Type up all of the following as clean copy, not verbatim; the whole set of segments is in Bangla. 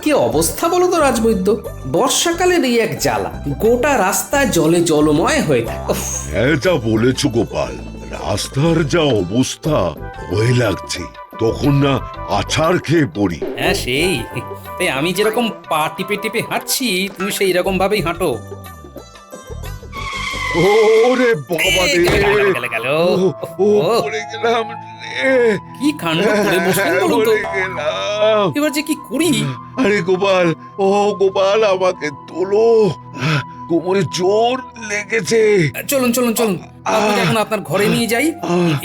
কি অবস্থা বলো তো রাজবৈদ্য, বর্ষাকালের এই এক জ্বালা, গোটা রাস্তা জলে জলময় হয়ে থাকে। উফ, হ্যাঁ, যা বলেছ গোপাল, রাস্তার যা অবস্থা, ভয় লাগছে। তখন না আছাড় খেয়ে পড়ি। হ্যাঁ সেই, তাই আমি যেরকম পা টিপে টিপে হাঁটছি তুমি সেই রকম ভাবেই হাঁটো। ওরে বাবা রে, গেল। ও পড়ে গেলাম রে। কি কাণ্ড করে বসলেন বলুন তো, পড়ে গেলাম। এবার যে কি করি। আরে গোপাল, ও গোপাল, আমাকে তোলো, কোমরে জোর লেগেছে। চলুন চলুন চলুন, আপনাকে এখন আপনার ঘরে নিয়ে যাই।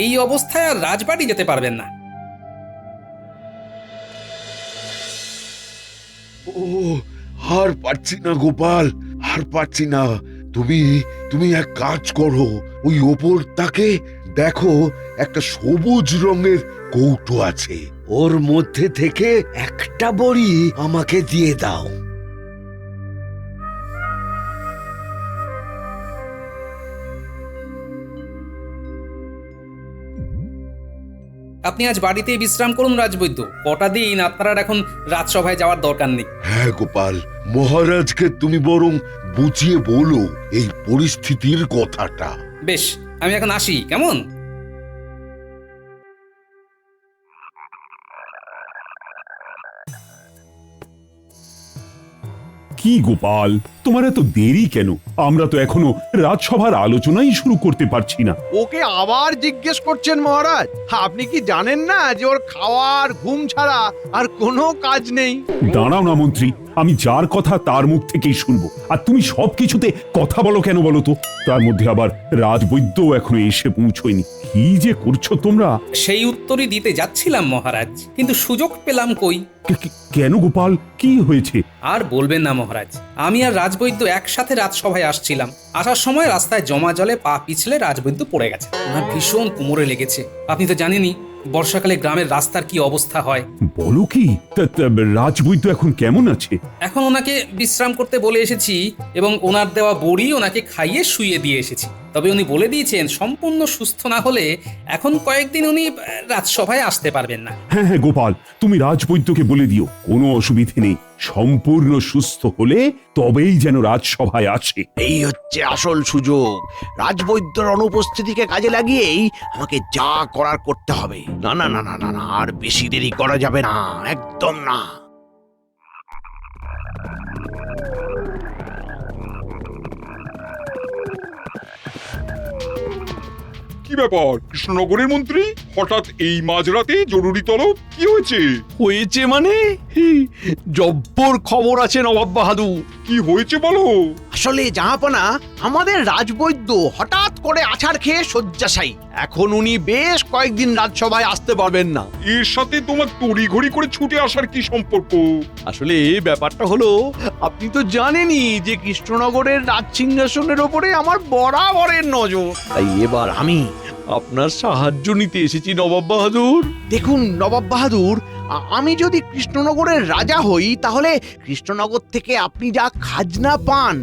এই অবস্থায় আর রাজবাড়ি যেতে পারবেন না। ও, আর পারছি না গোপাল, আর পারছি না। তুমি তুমি এক কাজ করো, ওই ওপর তাকে দেখো, একটা সবুজ রঙের কৌটো আছে, ওর মধ্যে থেকে একটা বড়ি আমাকে দিয়ে দাও। আপনি আজ বাড়িতেই বিশ্রাম করুন রাজবৈদ্য, কটা দিন আপনার আর এখন রাজসভায় যাওয়ার দরকার নেই। হ্যাঁ গোপাল, মহারাজকে তুমি বরং বুঝিয়ে বলো এই পরিস্থিতির কথাটা। বেশ, আমি এখন আসি, কেমন? কি গোপাল, তোমার এত দেরি কেন? আমরা তো এখনো রাজসভার আলোচনাই শুরু করতে পারছি না। ওকে আবার জিজ্ঞেস করছেন মহারাজ? আপনি কি জানেন না যে ওর খাওয়ার ঘুম ছাড়া আর কোনো কাজ নেই? দাঁড়াও না মন্ত্রী, আমি যার কথা তার মুখ থেকেই শুনবো, আর তুমি সবকিছুতে কথা বলো কেন বলো তো? তার মধ্যে আবার রাজবৈদ্য এখনো এসে পৌঁছয়নি। কি যে করছো তোমরা! সেই উত্তরই দিতে যাচ্ছিলাম মহারাজ, কিন্তু সুযোগ পেলাম কই। কেন গোপাল, কি হয়েছে? আর বলবেন না মহারাজ, আমি আর রাজবৈদ্য একসাথে রাজসভায় আসছিলাম। আসার সময় রাস্তায় জমা জলে পা পিছলে রাজবৈদ্য পড়ে গেছে, ওনার ভীষণ কোমরে লেগেছে। আপনি তো জানেনই বর্ষাকালে গ্রামের রাস্তার কি অবস্থা হয়। বলো কি? রাজবৈদ্য এখন কেমন আছে? এখন ওনাকে বিশ্রাম করতে বলে এসেছি এবং ওনার দেওয়া বড়ি ওনাকে খাইয়ে শুইয়ে দিয়ে এসেছি। তবে উনি বলে দিয়েছেন সম্পূর্ণ সুস্থ না হলে এখন কয়েকদিন উনি রাজসভায় আসতে পারবেন না। হ্যাঁ হ্যাঁ গোপাল, তুমি রাজবৈদ্যকে বলে দিও কোনো অসুবিধে নেই, সম্পূর্ণ সুস্থ হলে তবেই যেন রাজসভায় আসে। এই হচ্ছে আসল সুযোগ। রাজবৈদ্যর অনুপস্থিতিকে কাজে লাগিয়েই আমাকে যা করার করতে হবে। না না না না না না, আর বেশি দেরি করা যাবে না, একদম না। কি ব্যাপার কৃষ্ণনগরের মন্ত্রী, হঠাৎ এই মাঝরাতে জরুরি তলব, কি হয়েছে? হয়েছে মানে জব্বর খবর আছে নবাব বাহাদুর। কি হয়েছে বলো? আসলে জাহাপনা, আমাদের রাজবৈদ্য হঠাৎ করে আছাড় খেয়ে শয্যাশায়ী। এখন উনি বেশ কয়েকদিন রাজসভায় আসতে পারবেন না। এর সাথে তোমার তড়িঘড়ি করে ছুটে আসার কি সম্পর্ক? আসলে ব্যাপারটা হলো, আপনি তো জানেনই যে কৃষ্ণনগরের রাজসিংহাসনের ওপরে আমার বরাবরের নজর। তাই এবার আমি আপনার সাহায্য নিতে এসেছি নবাব বাহাদুর। দেখুন নবাব বাহাদুর, আমি যদি কৃষ্ণনগরের রাজা হই তাহলে কৃষ্ণনগর থেকে আপনি যা খাজনা পান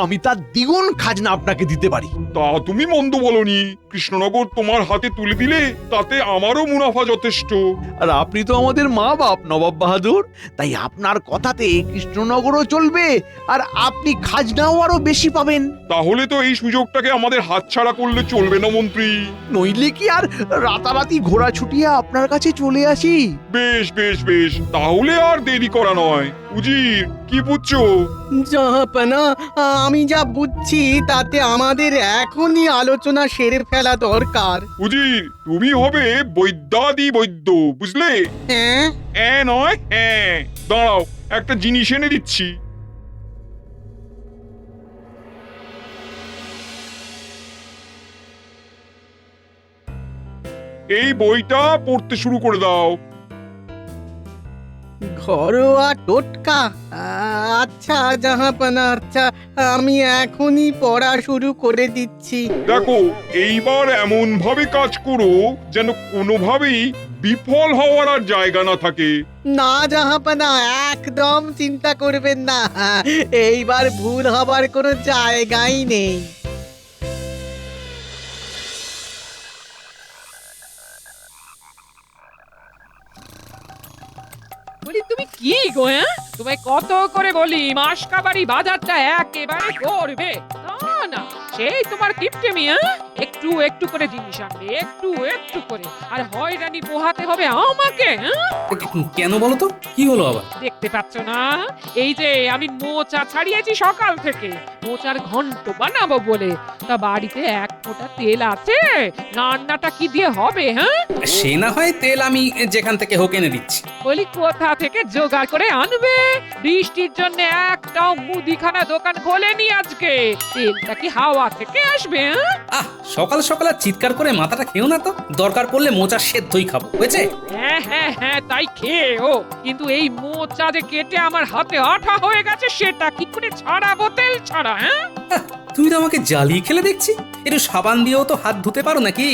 আমি তার দ্বিগুণ খাজনা আপনাকে দিতে পারি। তা তুমি মন্দ বলনি, কৃষ্ণনগর তোমার হাতে তুলে দিলে তাতে আমারও মুনাফা যথেষ্ট। আর আপনি তো আমাদের মা বাপ নবাব বাহাদুর, তাই আপনার কথাতে কৃষ্ণনগরও চলবে আর আপনি খাজনাও আরো বেশি পাবেন। তাহলে তো এই সুযোগটাকে আমাদের হাতছাড়া করলে চলবে না মন্ত্রী। নইলে কি আর রাতারাতি ঘোড়া ছুটিয়ে আপনার কাছে চলে আসি? বেশ বেশ বেশ, তাহলে আর দেরি করা নয়। উজির, কি বুঝছো? জাহাপনা, আমি যা বুঝছি তাতে আমাদের এখনই আলোচনা সেরে ফেলা দরকার। উজির, তুমি হবে বৈদ্যাদি বৈদ্য, বুঝলে? হ্যাঁ, নয় হ্যাঁ। দাঁড়াও, একটা জিনিস এনে দিচ্ছি। এই বইটা পড়তে শুরু করে দাও। ঘরোয়া টোটকা। আচ্ছা জাহাপনা, আচ্ছা, আমি এখনই পড়া শুরু করে দিচ্ছি। দেখো, এইবার এমন ভাবে কাজ করো যেন কোনোভাবেই বিফল হওয়ার আর জায়গা না থাকে। না জাহাপানা, একদম চিন্তা করবেন না, এইবার ভুল হবার কোনো জায়গাই নেই। বলি তুমি কি গো, হ্যাঁ? তোমায় কত করে বলি মাসকাবাড়ি বাজারটা একেবারে করবে, না না, সেই তোমার কিপটেমি, হ্যাঁ? একটু একটু করে জিনিস আনবে, একটু একটু করে, আর হয়রানি পোহাতে হবে আমাকে, হ্যাঁ? কেন বলো তো, কি হলো আবার? দেখতে পাচ্ছ না, এই যে আমি মোচা ছাড়িয়েছি সকাল থেকে, মোচার ঘন্ট বানাবো বলে, তা বাড়িতে এক ফোঁটা তেল আছে, রান্নাটা কি দিয়ে হবে, হ্যাঁ? সে না হয় তেল আমি যেখান থেকে হোক এনে দিচ্ছি। বলি কোথা থেকে জোগাড় করে আনবে? বৃষ্টির জন্য একটাও মুদিখানা দোকান খোলেনি আজকে, তেলটা কি হাওয়া থেকে আসবে, হ্যাঁ? আহ, সকাল সকাল আর চিৎকার করে মাথাটা খেও না তো, দরকার পড়লে মোচা সেদ্ধই খাবো, বুঝেছে? হ্যাঁ হ্যাঁ হ্যাঁ, তাই খেয়েও, কিন্তু এই মোচা যে কেটে আমার হাতে আঠা হয়ে গেছে, সেটা কি করে ছাড়াবো তেল ছাড়া, হ্যাঁ? আহ, তুমি তো আমাকে জ্বালিয়ে খেলে দেখছি। একটু সাবান দিয়েও তো হাত ধুতে পারো নাকি?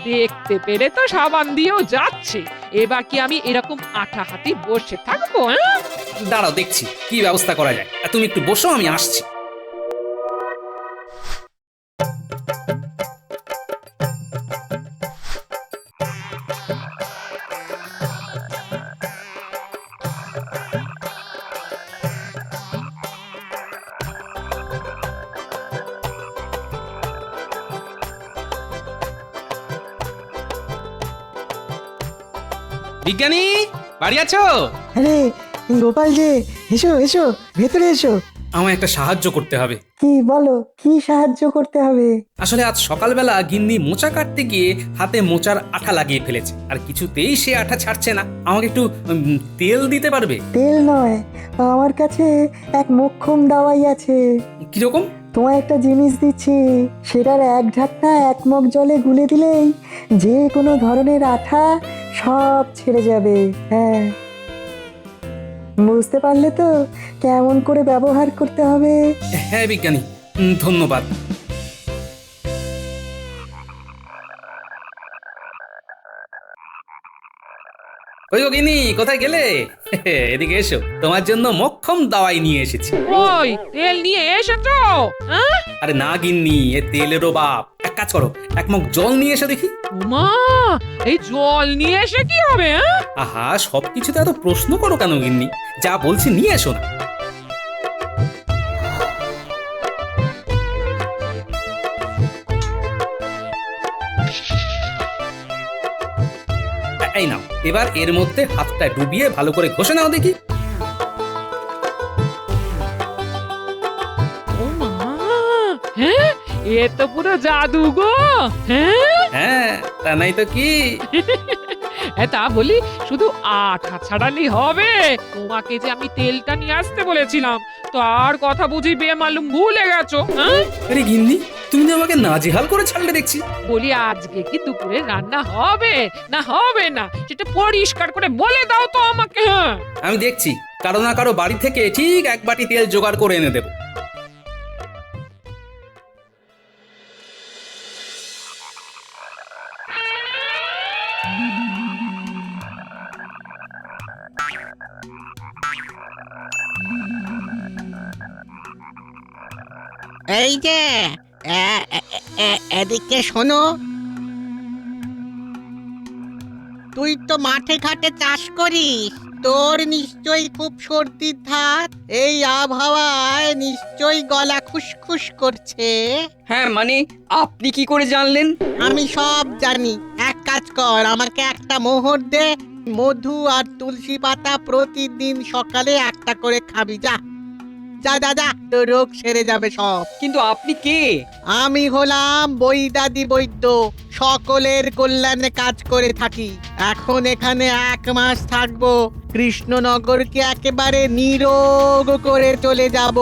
দেখতে পেলে তো সাবান দিয়েও যাচ্ছে, এবার কি আমি এরকম আঠা হাতে বসে থাকবো, হ্যাঁ? দাঁড়াও, দেখছি কি ব্যবস্থা করা যায়। আর তুমি একটু বসো, আমি আসছি। বিজ্ঞানী, বাড়ি আছো? আরে গোপাল যে, এসো এসো, ভেতরে এসো। আমায় একটা সাহায্য করতে হবে। কি বলো, কি সাহায্য করতে হবে? আসলে আজ সকালবেলা গিন্নি মোচা কাটতে গিয়ে হাতে মোচার আঠা লাগিয়ে ফেলেছে, আর কিছুতেই সে আঠা ছাড়ছে না। আমাকে একটু তেল দিতে পারবে? তেল নয়, আমার কাছে এক মোক্ষম দাওয়াই আছে। কিরকম? তোমায় একটা জিনিস দিচ্ছি, সেটার এক ঢাকনা এক মগ জলে গুলে দিলেই যে কোনো ধরনের আঠা সব ছেড়ে যাবে। হ্যাঁ, বুঝতে পারলে তো কেমন করে ব্যবহার করতে হবে? হ্যাঁ বিজ্ঞানী, ধন্যবাদ। ওই গো গিন্নি, কোথায় গেলে? এদিকে এসো, তোমার জন্য মোক্ষম দাওয়াই নিয়ে এসেছি। ওই তেল নিয়ে এসেছো, হ্যাঁ? আরে না গিন্নি, এ তেলেরও বাপ। এক কাজ করো, এক মগ জল নিয়ে এসো দেখি। মা, এই জল নিয়ে এসে কি হবে, হ্যাঁ? আহা, সবকিছুতে এত প্রশ্ন করো কেন গিন্নি? যা বলছি নিয়ে এসো না। এই নাও, এবার এর মধ্যে হাতটা ডুবিয়ে ভালো করে ঘষে নাও দেখি। ও মা, হ্যাঁ, এ তো পুরো জাদু গো, হ্যাঁ? হ্যাঁ, তা নাই তো কি। তা বলি, শুধু আঠা ছাড়ালেই হবে? তোমাকে যে আমি তেলটা নিয়ে আসতে বলেছিলাম, তার কথা বুঝি বেমালুম ভুলে গেছো, হ্যাঁ? আরে গিন্নি, তুমি তো আমাকে নাজেহাল করে ছাড়লে দেখছি। বলি আজকে কি দুপুরে রান্না হবে না হবে না, সেটা পরিষ্কার করে বলে দাও তো আমাকে, হ্যাঁ? আমি দেখছি, কারো না কারো বাড়ি থেকে ঠিক এক বাটি তেল জোগাড় করে এনে দেবো। এই যে এদিকে শোনো, তুই তো মাঠে ঘাটে চাষ করিস, তোর নিশ্চয়ই খুব সর্দির ধাত। এই আবহাওয়ায় নিশ্চয়ই গলা খুশখুশ করছে। হ্যাঁ মানে আপনি কি করে জানলেন? আমি সব জানি। এক কাজ কর, আমাকে একটা মোহর দে, মধু আর তুলসী পাতা প্রতিদিন সকালে একটা করে খাবি। যা যা দাদা, তোর রোগ সেরে যাবে সব। কিন্তু আপনি কে? আমি হলাম বৈদাদি বৈদ্য, সকলের কল্যাণে কাজ করে থাকি। এখন এখানে 1 মাস থাকবো, কৃষ্ণনগরকে একেবারে নিরোগ করে চলে যাব।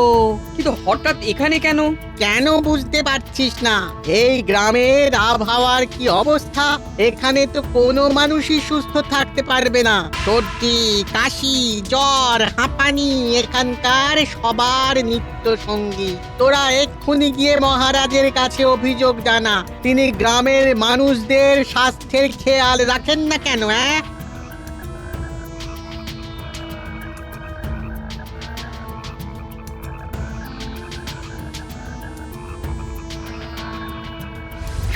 কিন্তু হঠাৎ এখানে কেন? কেন বুঝতে পারছিস না? এই গ্রামের আবহাওয়ার কি অবস্থা, এখানে তো কোনো মানুষই সুস্থ থাকতে পারবে না। সর্দি, কাশি, জ্বর, হাঁপানি এখানকার সবার নিত্য সঙ্গী। তোরা এক্ষুনি গিয়ে মহারাজের কাছে অভিযোগ জানা, তিনি গ্রামের মানুষদের স্বাস্থ্যের খেয়াল রাখেন না কেন?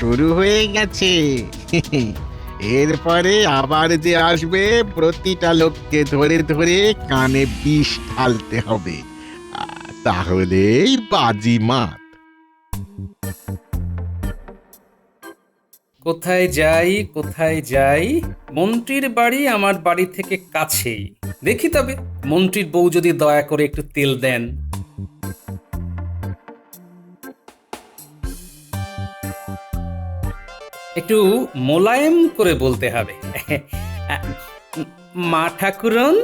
শুরু হয়ে গেছে। এরপরে আবার যে আসবে প্রতিটা লোককে ধরে ধরে কানে বিষ ঢালতে হবে, তাহলেই বাজি মাত। কোথায় যাই কোথায় যাই, মন্ত্রীর বাড়ি আমার বাড়ি থেকে কাছেই। দেখি তবে মন্ত্রীর বউ যদি দয়া করে একটু তেল দেন। একটু মোলায়েম করে বলতে হবে। মা ঠাকুরন,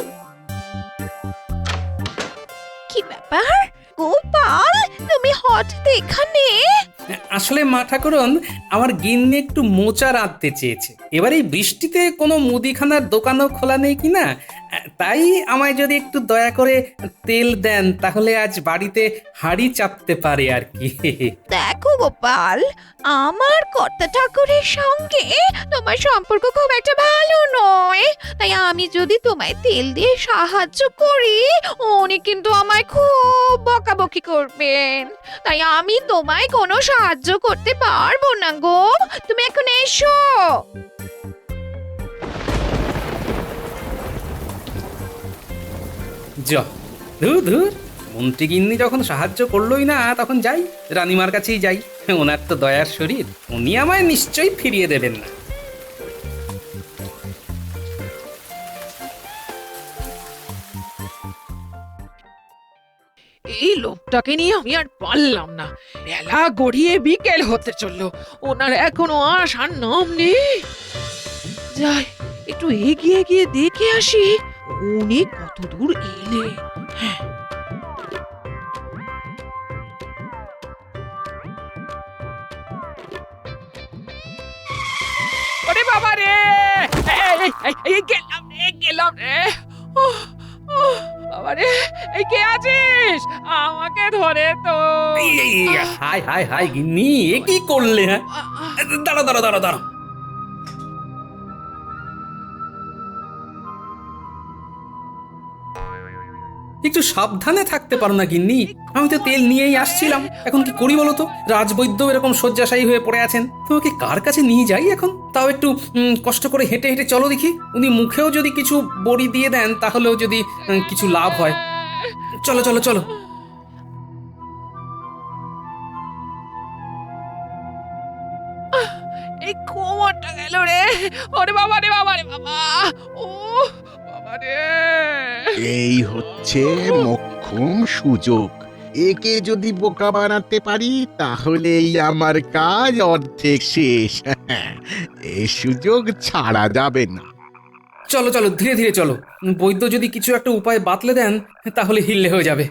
কি ব্যাপার গোপাল, তুমি হঠাৎ এখানে? আসলে মা ঠাকুরন, আমার গিন্নি একটু মোচা রাঁধতে চেয়েছে। এবার এই বৃষ্টিতে কোনো মুদিখানার দোকানও খোলা নেই কিনা, তাই আমায় যদি একটু দয়া করে তেল দেন তাহলে আজ বাড়িতে হাঁড়ি চাপতে পারে আর কি। দেখো গোপাল, আমার কর্তা ঠাকুরের সঙ্গে তোমার সম্পর্ক খুব একটা ভালো নয়, তাই আমি যদি তোমায় তেল দিয়ে সাহায্য করি উনি কিন্তু আমায় খুব বকাবকি করবেন, তাই আমি তোমায় কোনো সাহায্য করতে পারবো না গো। তুমি এখন এসো। ধুর ধুর, মন্ত্রী গিন্নি যখন সাহায্য করলোই না, তখন যাই রানীমার কাছেই যাই। ওনার তো দয়ার শরীর, উনি আমায় নিশ্চয়ই ফিরিয়ে দেবেন না। এই লোকটাকে নিয়ে আমি আর পারলাম না। বেলা গড়িয়ে বিকেল হতে চললো, ওনার এখনো আসার নাম নেই। যাই একটু এগিয়ে গিয়ে দেখে আসি উনি কত দূর এলে। ওরে বাবা রে, গেলাম রে। বাবা রে, এই কে আছিস? আমাকে ধরে তো। হাই হাই হাই গিন্নি, এ কি করলে? হ্যাঁ, দাঁড়া দাঁড়া দাঁড়া দাঁড়া। একটু সাবধানে থাকতে পারো না গিন্নি? আমি তো তেল নিয়েই আসছিলাম, এখন কি করি বলো তো? রাজবৈদ্য এরকম শয্যাশায়ী হয়ে পড়ে আছেন, তোমাকে কার কাছে নিয়ে যাই এখন? তাও একটু কষ্ট করে হেঁটে হেঁটে চলো দেখি। উনি মুখেও যদি কিছু বড়ি দিয়ে দেন তাহলেও যদি কিছু লাভ হয়। চলো চলো চলো। এই কোমরটা গেল রে। ওরে বাবা রে, বাবা রে বাবা, ও বাবা রে। এই হচ্ছে মোক্ষম সুযোগ, একে যদি বোকা বানাতে পারি তাহলেই আমার কাজ অর্ধেক শেষ। এই সুযোগ ছাড়া যাবে না। চলো চলো, ধীরে ধীরে চলো। বৈদ্য যদি কিছু একটা উপায় বাতলে দেন তাহলে হিললে হয়ে যাবে।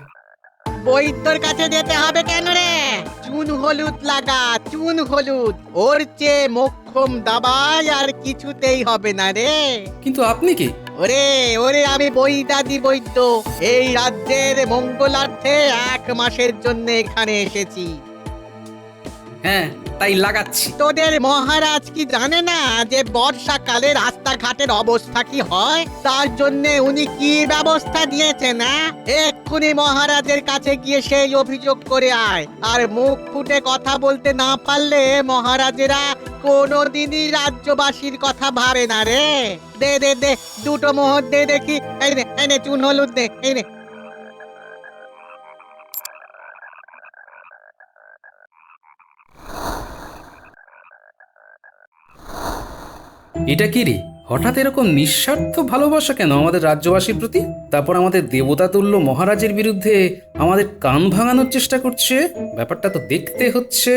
বৈদ্যর কাছে যেতে হবে কেন রে? চুন হলুদ লাগা, চুন হলুদ, ওর চেয়ে মোক্ষম দাবাই আর কিছুতেই হবে না রে। কিন্তু আপনি কি? ওরে ওরে, আমি বৈদাদি বৈদ্য, এই রাজ্যের মঙ্গলার্থে 1 মাসের জন্য এখানে এসেছি। হ্যাঁ, তাই লাগাচ্ছি। তোদের মহারাজ কি জানে না যে বর্ষাকালে রাস্তাঘাটের অবস্থা কি হয়? তার জন্য উনি কি ব্যবস্থা দিয়েছেন না? এক্ষুনি মহারাজের কাছে গিয়ে সেই অভিযোগ করে আয়। আর মুখ ফুটে কথা বলতে না পারলে মহারাজেরা কোনোদিনই রাজ্যবাসীর কথা ভাবে না রে। দে দে দে, 2টো মোহর দে দেখি। এই নে চুন হলুদ দে, এই নে। এটা কি রে? হঠাৎ এরকম নিঃস্বার্থ ভালোবাসা কেন আমাদের রাজ্যবাসীর প্রতি? তারপর আমাদের দেবতাতুল্য মহারাজের বিরুদ্ধে আমাদের কান ভাঙানোর চেষ্টা করছে। ব্যাপারটা তো দেখতে হচ্ছে।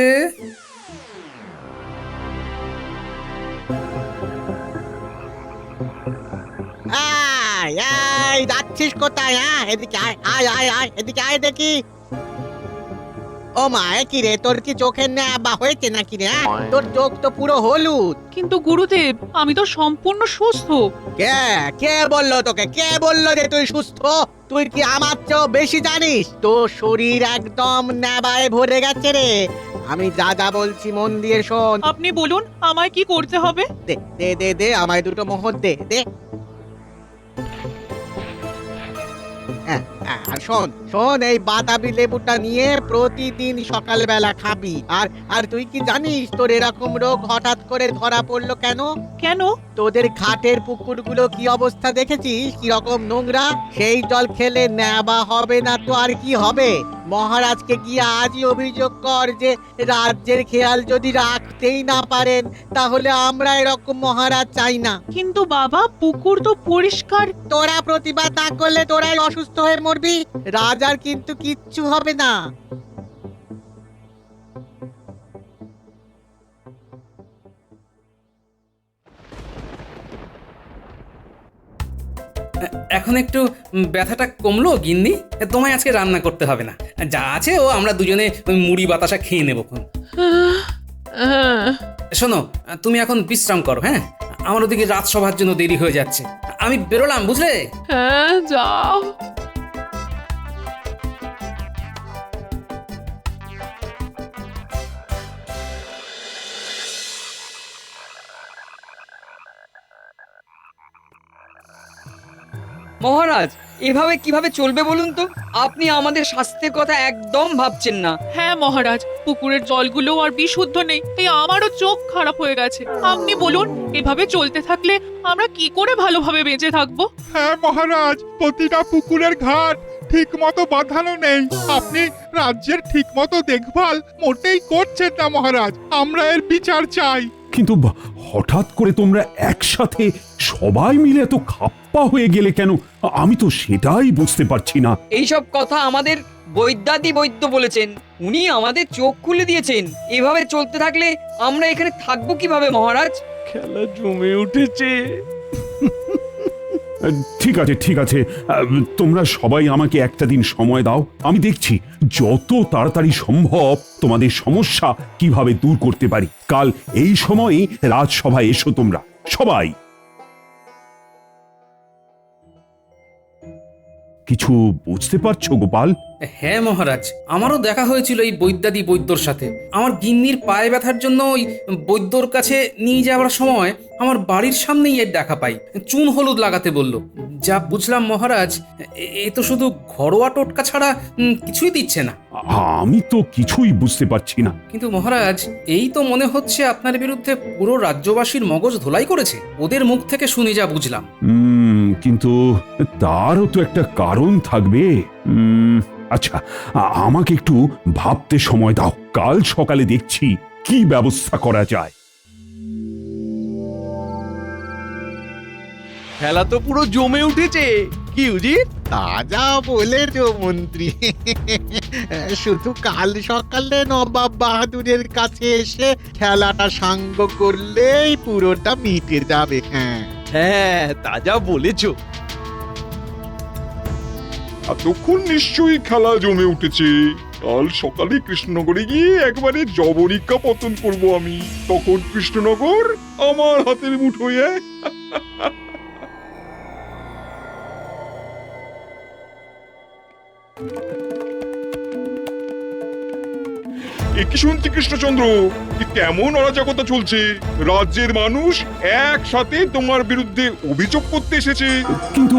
আয় আয়, যাচ্ছিস কোথায়? হ্যাঁ, এদিকে আয় আয় আয় আয়, এদিকে আয় দেখি। ও মা, কি রে, তোর কি চোখের নেবা হয়েছে নাকি রে? তোর চোখ তো পুরো হলুদ। কিন্তু গুরুদেব, আমি তো সম্পূর্ণ সুস্থ। কে কে বললো তোকে? কে বললো যে তুই সুস্থ? তুই কি আমার চেয়েও বেশি জানিস? তোর শরীর একদম নেবায় ভরে গেছে রে। আমি যা যা বলছি মন দিয়ে শোন। আপনি বলুন আমায় কি করতে হবে? দে দে দে দে, আমায় 2টো মোহর দে দে। আর শোন শোন, এই বাতাবি লেবুটা নিয়ে প্রতিদিন সকালবেলা খাবি। আর আর তুই কি জানিস তোর এরকম রোগ হঠাৎ করে ধরা পড়লো কেন? কেন? তোদের ঘাটের পুকুরগুলো কি অবস্থা দেখেছিস, কি রকম নোংরা? সেই জল খেলে নেবা হবে না তো আর কি হবে? মহারাজকে গিয়ে আজই অভিযোগ কর যে রাজ্যের খেয়াল যদি রাখতেই না পারেন, তাহলে আমরা এরকম মহারাজ চাই না। কিন্তু বাবা, পুকুর তো পরিষ্কার। তোরা প্রতিবাদ না করলে তোরাই অসুস্থ হয়ে মরবি, রাজার কিন্তু কিচ্ছু হবে না। এখন একটু ব্যথাটা কমলো গিন্নি? তোমায় আজকে রান্না করতে হবে না, যা আছে ও আমরা দুজনে ওই মুড়ি বাতাসা খেয়ে নেবো। শোনো, তুমি এখন বিশ্রাম করো। হ্যাঁ, আমার ওদিকে রাজসভার জন্য দেরি হয়ে যাচ্ছে, আমি বেরোলাম, বুঝলে? হ্যাঁ, যাও। মহারাজ, এভাবে কিভাবে চলবে বলুন তো? আপনি আমাদের স্বাস্থ্যের কথা একদম ভাবছেন না। হ্যাঁ মহারাজ, পুকুরের জলগুলো আর বিশুদ্ধ নেই, তাই আমারও চোখ খারাপ হয়ে গেছে। আপনি বলুন, এভাবে চলতে থাকলে আমরা কি করে ভালোভাবে বেঁচে থাকবো? হ্যাঁ মহারাজ, প্রতিটা পুকুরের ঘাট ঠিক মতো বাঁধানো নেই। আপনি রাজ্যের ঠিক মতো দেখভাল মোটেই করছেন না মহারাজ, আমরা এর বিচার চাই। কিন্তু হঠাৎ করে তোমরা একসাথে সবাই মিলে এত খাপ্পা হয়ে গেলে কেন? আমি তো সেটাই বুঝতে পারছি না। এইসব কথা আমাদের বৈদ্যাদি বৈদ্য বলেছেন, উনি আমাদের চোখ খুলে দিয়েছেন। এভাবে চলতে থাকলে আমরা এখানে থাকবো কিভাবে মহারাজ? খেলা জমে উঠেছে। ঠিক আছে, ঠিক আছে, তোমরা সবাই আমাকে একটা দিন সময় দাও। আমি দেখছি যত তাড়াতাড়ি সম্ভব তোমাদের সমস্যা কিভাবে দূর করতে পারি। কাল এই সময়ে রাজসভায় এসো তোমরা সবাই। কিছু বুঝতে পারছো গোপাল? হ্যাঁ মহারাজ, আমারও দেখা হয়েছিল এই বৈদ্যাদি বৈদ্যর সাথে। আমার গিন্নির পায়ে ব্যথার জন্য ওই বৈদ্যর কাছে নিয়ে যাওয়ার সময় আমার বাড়ির সামনেই এর দেখা পাই। চুন হলুদ লাগাতে বলল। যা বুঝলাম মহারাজ, এ তো শুধু ঘরোয়া টোটকা ছাড়া কিছুই দিচ্ছে না। আমি তো কিছুই বুঝতে পারছি না। কিন্তু মহারাজ, এই তো মনে হচ্ছে আপনার বিরুদ্ধে পুরো রাজ্যবাসীর মগজ ধোলাই করেছে। ওদের মুখ থেকে শুনে যা বুঝলাম। কিন্তু তারও তো একটা কারণ থাকবে। আচ্ছা, আমাকে একটু ভাবতে সময় দাও। কাল সকালে দেখছি কি ব্যবস্থা করা যায়। খেলা তো পুরো জমে উঠেছে, কি উজির? তাজা বলেছ মন্ত্রী। শুধু কাল সকালে নবাব বাহাদুরের কাছে এসে খেলাটা সাঙ্গ করলেই পুরোটা মিটে যাবে। হ্যাঁ হ্যাঁ, তাজা বলেছো। এতক্ষণ নিশ্চয়ই খেলা জমে উঠেছে। কাল সকালে কৃষ্ণনগরে গিয়ে একবারে জবনিকা পতন করব আমি। তখন কৃষ্ণনগর আমার হাতের মুঠোয়। কি শুনছি কৃষ্ণচন্দ্র, কি কেমন অরাজকতা চলছে? রাজ্যের মানুষ একসাথে তোমার বিরুদ্ধে অভিযোগ করতে এসেছে। কিন্তু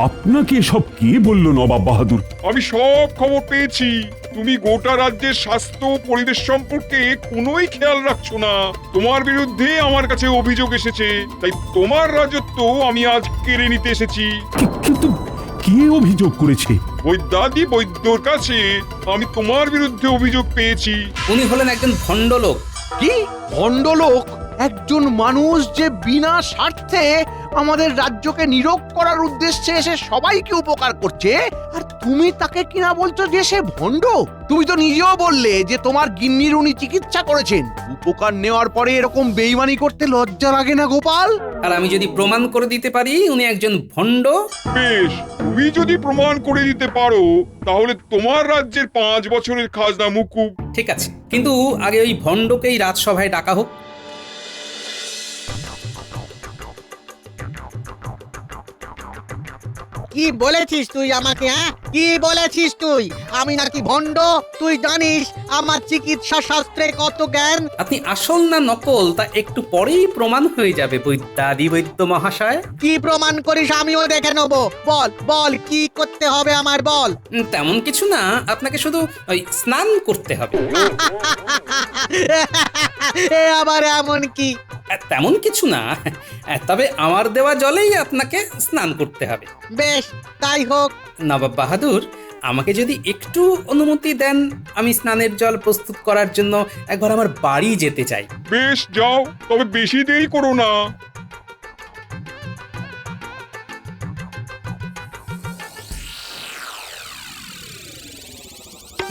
আপনাকে সব কে বলল নবাব বাহাদুর? আমি সব খবর পেয়েছি। তুমি গোটা রাজ্যের স্বাস্থ্য পরিবেশ সম্পর্কে কোনোই খেয়াল রাখছো না। তোমার বিরুদ্ধে আমার কাছে অভিযোগ এসেছে, তাই তোমার রাজত্ব আমি আজ কেড়ে নিতে এসেছি। কিন্তু কে অভিযোগ করেছে? বৈদ্যাদি বৈদ্যর কাছে আমি তোমার বিরুদ্ধে অভিযোগ পেয়েছি। উনি হলেন একজন ভণ্ড লোক। কি ভণ্ডলোক? একজন মানুষ যে বিনা স্বার্থে আমাদের রাজ্যকে নীরব করার উদ্দেশ্যে এসে সবাইকে উপকার করছে, আর তুমি তাকে কিনা বলছো যে সে ভণ্ড? তুমি তো নিজেও বললে যে তোমার গিন্নির উনি চিকিৎসা করেছেন। উপকার নেওয়ার পরে এরকম বেইমানি করতে লজ্জা লাগে না গোপাল? আর আমি যদি প্রমাণ করে দিতে পারি উনি একজন ভণ্ড। বেশ, তুমি যদি প্রমাণ করে দিতে পারো তাহলে তোমার রাজ্যের 5 বছরের খাজনা মুকুব। ঠিক আছে, কিন্তু আগে ওই ভণ্ডকেই রাজসভায় ডাকা হোক। কি বলেছিস তুই আমাকে? হ্যাঁ, কি বলেছিস তুই? আমি নাকি ভণ্ড? তুই জানিস আমার চিকিৎসা শাস্ত্রে কত জ্ঞান। আপনি আসল না নকল তা একটু পরেই প্রমাণ হয়ে যাবে বৈদ্যাদি বৈদ্য মহাশয়। কি প্রমাণ করিস আমিও দেখে নেবো। বল বল, কি করতে হবে আমার বল। তেমন কিছু না, আপনাকে শুধু ওই স্নান করতে হবে। এ আবার এমন কি? তেমন কিছু না, তবে আমার দেওয়া জলেই আপনাকে স্নান করতে হবে। বেশ, তাই হোক। নবাব বাহাদুর, আমাকে যদি একটু অনুমতি দেন, আমি স্নানের জল প্রস্তুত করার জন্য একবার আমার বাড়ি যেতে চাই। বেশ, যাও, তবে বেশি দেরি করো না।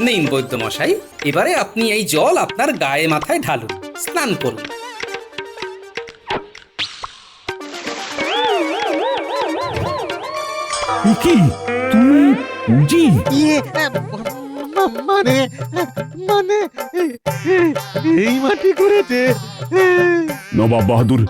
নিন বৈদ্য মশাই, এবারে আপনি এই জল আপনার গায়ে মাথায় ঢালুন, স্নান করুন। এ কি তুমি উজি? ইয়ে, মানে মানে এই মাটি করেছে। নবাব বাহাদুর,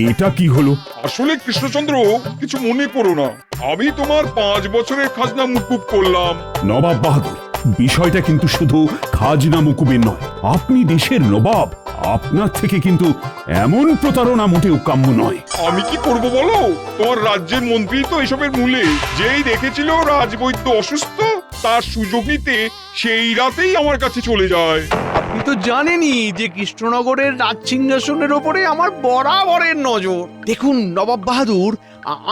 এটা কি হলো? আসলে কৃষ্ণচন্দ্র, কিছু মনে করো না, আমি তোমার 5 বছরের খাজনা মুকুব করলাম। নবাব বাহাদুর, বিষয়টা কিন্তু শুধু খাজনা মুকুবের নয়, আপনি দেশের নবাব, আপনার থেকে কিন্তু এমন প্রতারণা মোটেও কাম্য নয়। আমি কি করব বলো? তোমার রাজ্যের মন্ত্রী তো এসবের মূলে। যেই দেখেছিল রাজবৈদ্য অসুস্থ, তার সুযোগ নিতে সেই রাতেই আমার কাছে চলে যায়। আপনি তো জানেনই যে কৃষ্ণনগরের রাজ সিংহাসনের ওপরে আমার বরাবরের নজর। দেখুন নবাব বাহাদুর,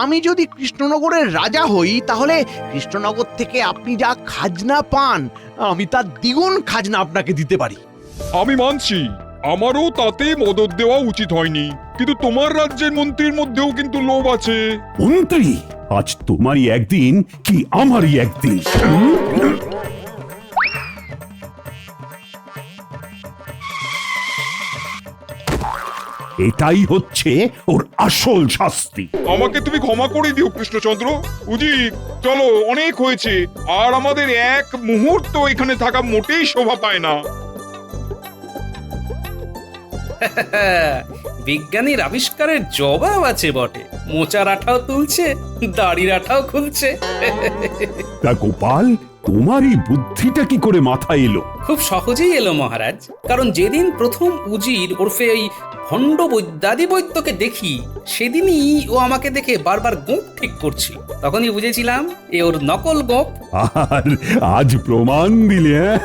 আমি যদি কৃষ্ণনগরের রাজা হই, তাহলে কৃষ্ণনগর থেকে আপনি যা খাজনা পান, আমি তার দ্বিগুণ খাজনা আপনাকে দিতে পারি। আমি মানছি, আমারও তাতে মদত দেওয়া উচিত হয়নি, কিন্তু তোমার রাজ্যের মন্ত্রীর মধ্যেও কিন্তু লোভ আছে। মন্ত্রী, আজ তোমারই একদিন কি আমারই একদিন। এটাই হচ্ছে ওর আসল শাস্তি। আমাকে তুমি ক্ষমা করে দিও কৃষ্ণচন্দ্র। উজির, চলো, অনেক হয়েছে, আর আমাদের এক মুহূর্ত এখানে থাকা মোটেই শোভা পায় না। বিজ্ঞানীর আবিষ্কারের জবাব আছে বটে, মোচার আঠাও তুলছে, দাড়ির আঠাও খুলছে। তা গোপাল, তোমার এই বুদ্ধিটা কি করে মাথায় এলো? খুব সহজেই এলো মহারাজ, কারণ যেদিন প্রথম উজির ওরফে ওই ভণ্ড বৈদ্যাদি বৈদ্যকে দেখি, সেদিনই ও আমাকে দেখে বারবার গোঁপ ঠিক করছিল। তখনই বুঝেছিলাম এ ওর নকল গোঁপ। আর আজ প্রমাণ দিলে, হ্যাঁ?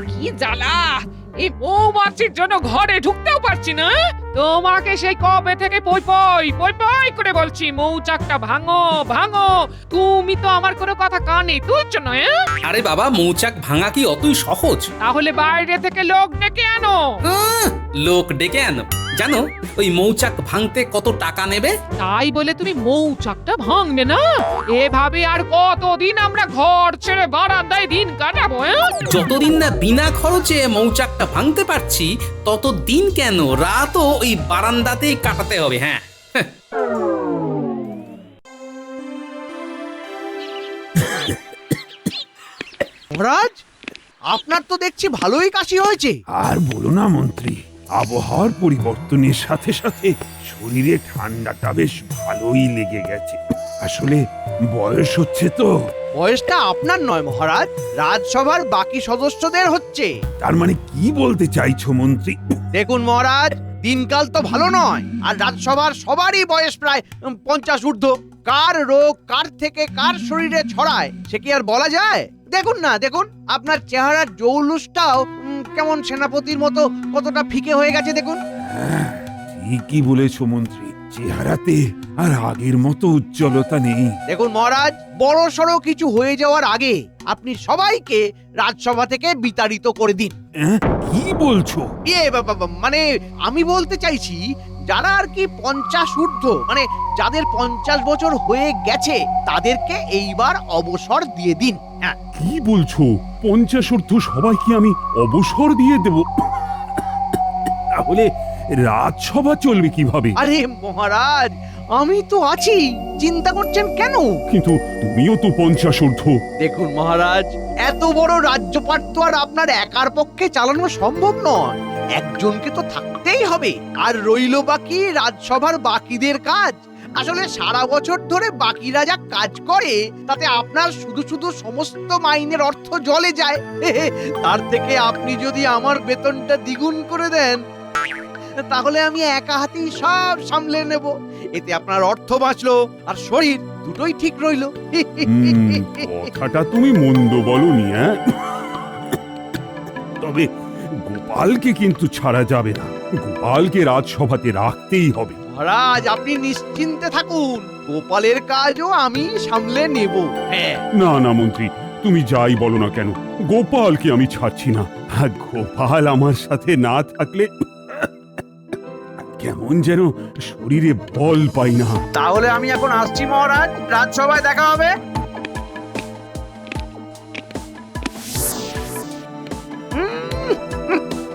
কি জ্বালা! এই মৌমাছির জন্য ঘরে ঢুকতেও পারছি না। তোমাকে সেই কবে থেকে পই পই পই পই করে বলছি, মৌচাকটা ভাঙো ভাঙো। তুমি তো আমার কোনো কথা কানে তুলছো না। আরে বাবা, মৌচাক ভাঙা কি অতই সহজ? তাহলে বাইরে থেকে লোক ডেকে আনো। লোক ডেকে আনো? জানো ওই মৌচাক ভাঙতে কত টাকা নেবে? তাই বলে তুমি মৌচাকটা ভাঙবে না? এভাবে আর কতদিন আমরা ঘর ছেড়ে বারান্দায় দিন কাটাবো? যতদিন না বিনা খরচে মৌচাকটা ভাঙতে পারছি, ততদিন কেন রাতও ওই বারান্দাতেই কাটাতে হবে। হ্যাঁ, মহারাজ, আপনার তো দেখছি ভালোই কাশি হয়েছে। আর বলো না মন্ত্রী, আবহাওয়ার পরিবর্তনের সাথে সাথে শরীরে ঠান্ডাটা বেশ ভালোই লেগে গেছে। আসলে বয়স হচ্ছে তো। বয়সটা আপনার নয় মহারাজ, রাজসভার বাকি সদস্যদের হচ্ছে। তার মানে কি বলতে চাইছো মন্ত্রী? দেখুন মহারাজ, দিনকাল তো ভালো নয়, আর রাজসভার সবারই বয়স প্রায় 50 ঊর্ধ্ব। কার রোগ কার থেকে কার শরীরে ছড়ায় সে কি আর বলা যায়? দেখুন না, দেখুন আপনার চেহারার জৌলুসটাও কেমন সেনাপতির মতো কতটা ফিকে হয়ে গেছে দেখুন। হ্যাঁ, ঠিকই বলেছো মন্ত্রী, চেহারাতে আর আগের মতো উজ্জ্বলতা নেই। দেখুন মহারাজ, বড় সড়ো কিছু হয়ে যাওয়ার আগে আপনি সবাইকে রাজসভা থেকে বিতাড়িত করে দিন। কি বলছো? মানে আমি বলতে চাইছি, যারা আর কি 50 ঊর্ধ্ব, মানে যাদের 50 বছর হয়ে গেছে, তাদেরকে এইবার অবসর দিয়ে দিন। হ্যাঁ, কি বলছো? 50 ঊর্ধ্ব সবাইকে আমি অবসর দিয়ে দেব? তাহলে রাজসভা চলবে কিভাবে? আরে মহারাজ, আমি তো আছি, চিন্তা করছেন কেন? কিন্তু তুমিও তো 50 ঊর্ধ্ব। দেখুন মহারাজ, এত বড় রাজ্যপাট তো আর আপনার একার পক্ষে চালানো সম্ভব নয়। একজনকে তো থাকতেই হবে। আর রইলো বাকি রাজসভার বাকিদের কাজ। আসলে সারা বছর ধরে বাকিরা যা কাজ করে তাতে আপনার শুধু শুধু সমস্ত মাইনের অর্থ জলে যায়। তার থেকে আপনি যদি আমার বেতনটা দ্বিগুণ করে দেন তাহলে আমি একা হাতেই সব সামলে নেব। এতে আপনার অর্থ বাঁচলো আর শরীর দুটোই ঠিক রইলো। কথাটা তুমি মন্দ বলনি, হ্যাঁ? তবে গোপালকে কিন্তু ছাড়া যাবে না। গোপালকে রাজসভাতে রাখতেই হবে। মহারাজ, আপনি নিশ্চিন্তে থাকুন, গোপালের কাজও আমি সামলে নেব। হ্যাঁ, না না মন্ত্রী, তুমি যাই বলো না কেন, গোপালকে আমি ছাড়ছি না। আর গোপাল আমার সাথে না থাকলে কেমন যেন শরীরে বল পাই না। তাহলে আমি এখন আসছি মহারাজ, রাজসভায় দেখা হবে।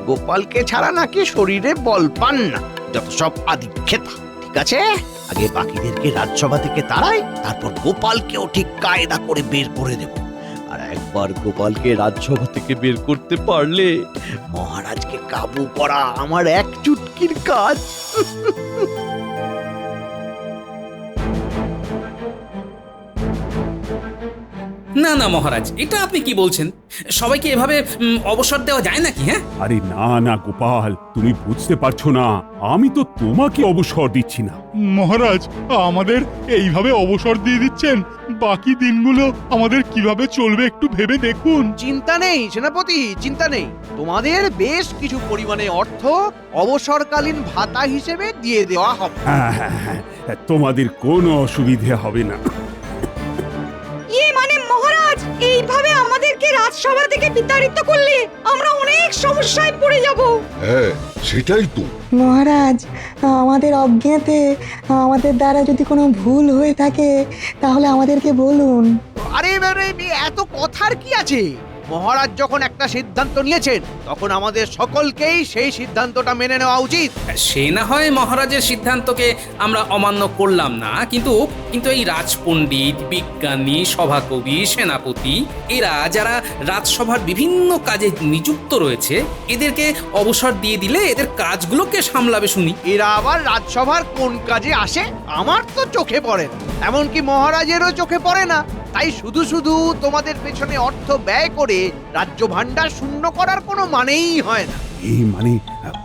গোপালকে ছাড়া নাকি শরীরে বল পান না, যত সব আদিক্ষেতা। ঠিক আছে, আগে বাকিদেরকে রাজসভা থেকে তাড়াই, তারপর গোপালকেও ঠিক কায়দা করে বের করে দেব। আর একবার গোপালকে রাজসভা থেকে বের করতে পারলে মহারাজকে কাবু করা আমার এক চুটকির কাজ। না না মহারাজ, এটা আপনি কি বলছেন? সবাইকে এভাবে অবসর দেওয়া যায় নাকি? হ্যাঁ, আরে না না গোপাল, তুমি বুঝতে পারছো না, আমি তো তোমাকে অবসর দিচ্ছি না। মহারাজ, আমাদের এইভাবে অবসর দিয়ে দিচ্ছেন, বাকি দিনগুলো আমাদের কিভাবে চলবে একটু ভেবে দেখুন। চিন্তা নেই সেনাপতি, চিন্তা নেই। তোমাদের বেশ কিছু পরিমাণে অর্থ অবসরকালীন ভাতা হিসেবে দিয়ে দেওয়া হবে। হ্যাঁ হ্যাঁ হ্যাঁ, তোমাদের কোনো অসুবিধে হবে না। মানে মহারাজ, এইভাবে আমাদেরকে রাজসভা থেকে বিতাড়িত করলে আমরা অনেক সমস্যায় পড়ে যাব। হ্যাঁ, সেটাই তো। মহারাজ, আমাদের অজ্ঞাতে আমাদের দ্বারা যদি কোনো ভুল হয়ে থাকে তাহলে আমাদেরকে বলুন। আরে এত কথার কি আছে? মহারাজ যখন একটা সিদ্ধান্ত নিয়েছেন তখন আমাদের সকলকেই সেই সিদ্ধান্তটা মেনে নেওয়া উচিত। সে না হয় মহারাজের সিদ্ধান্তকে আমরা অমান্য করলাম না, কিন্তু এই রাজপণ্ডিত, বিজ্ঞানী, সভাকবি, সেনাপতি এরা যারা রাজসভার বিভিন্ন কাজে নিযুক্ত রয়েছে, এদেরকে অবসর দিয়ে দিলে এদের কাজগুলোকে সামলাবে শুনি। এরা আবার রাজসভার কোন কাজে আসে আমার তো চোখে পড়ে না, এমনকি মহারাজেরও চোখে পড়ে না। তাই শুধু শুধু তোমাদের পেছনে অর্থ ব্যয় করে রাজ্য ভাণ্ডার শূন্য করার কোনো মানেই হয় না। এই মানে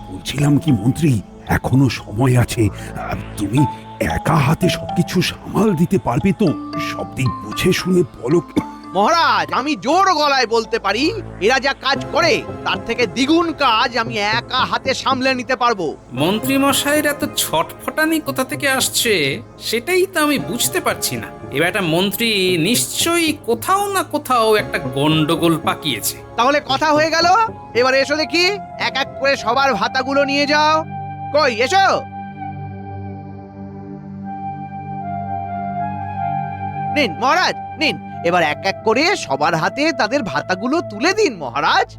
বলছিলাম কি মন্ত্রী, এখনো সময় আছে। তুমি একা হাতে সবকিছু সামাল দিতে পারবে তো? সব দিক বুঝে শুনে বলো। মহারাজ, আমি জোর গলায় বলতে পারি এরা যা কাজ করে তার থেকে দ্বিগুণ কাজ আমি একা হাতে সামলে নিতে পারবো। মন্ত্রী মশাইরা তো ছটফটানি কোথা থেকে আসছে সেটাই তো আমি বুঝতে পারছি না। এবার একটা মন্ত্রী নিশ্চয়ই কোথাও না কোথাও একটা গন্ডগোল পাকিয়েছে। তাহলে কথা হয়ে গেল, এবার এসো দেখি, এক এক করে সবার ভাতাগুলো নিয়ে যাও। কই, এসো। নিন মহারাজ, নিন। এবার এক এক করে সবার হাতে তাদের ভাতাগুলো তুলে দিন মহারাজ।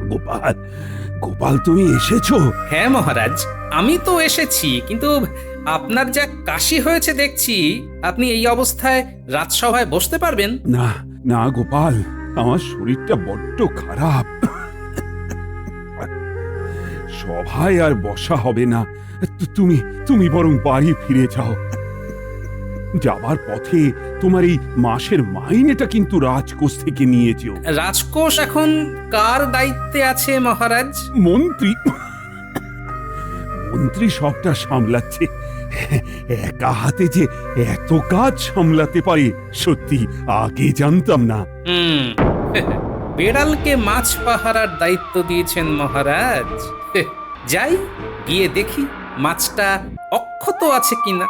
গোপাল, গোপাল তুমি এসেছো? হ্যাঁ মহারাজ, আমি তো এসেছি, কিন্তু আপনার যা কাশি হয়েছে দেখছি, আপনি এই অবস্থায় রাজসভায় বসতে পারবেন? না না গোপাল, আমার শরীরটা বড্ড খারাপ, সভায় আর বসা হবে না। তুমি বরং বাড়ি ফিরে যাও। যাবার পথে তোমার এই মাসের মাইনেটা কিন্তু রাজকোষ থেকে নিয়ে যেও। রাজকোষ এখন কার দায়িত্বে আছে মহারাজ? মন্ত্রী সবটা সামলাচ্ছে। একা হাতে যে এত কাজ সামলাতে পারে সত্যি আগে জানতাম না। বেড়ালকে মাছ পাহারার দায়িত্ব দিয়েছেন মহারাজ। যাই গিয়ে দেখি মাছটা অক্ষত আছে কিনা।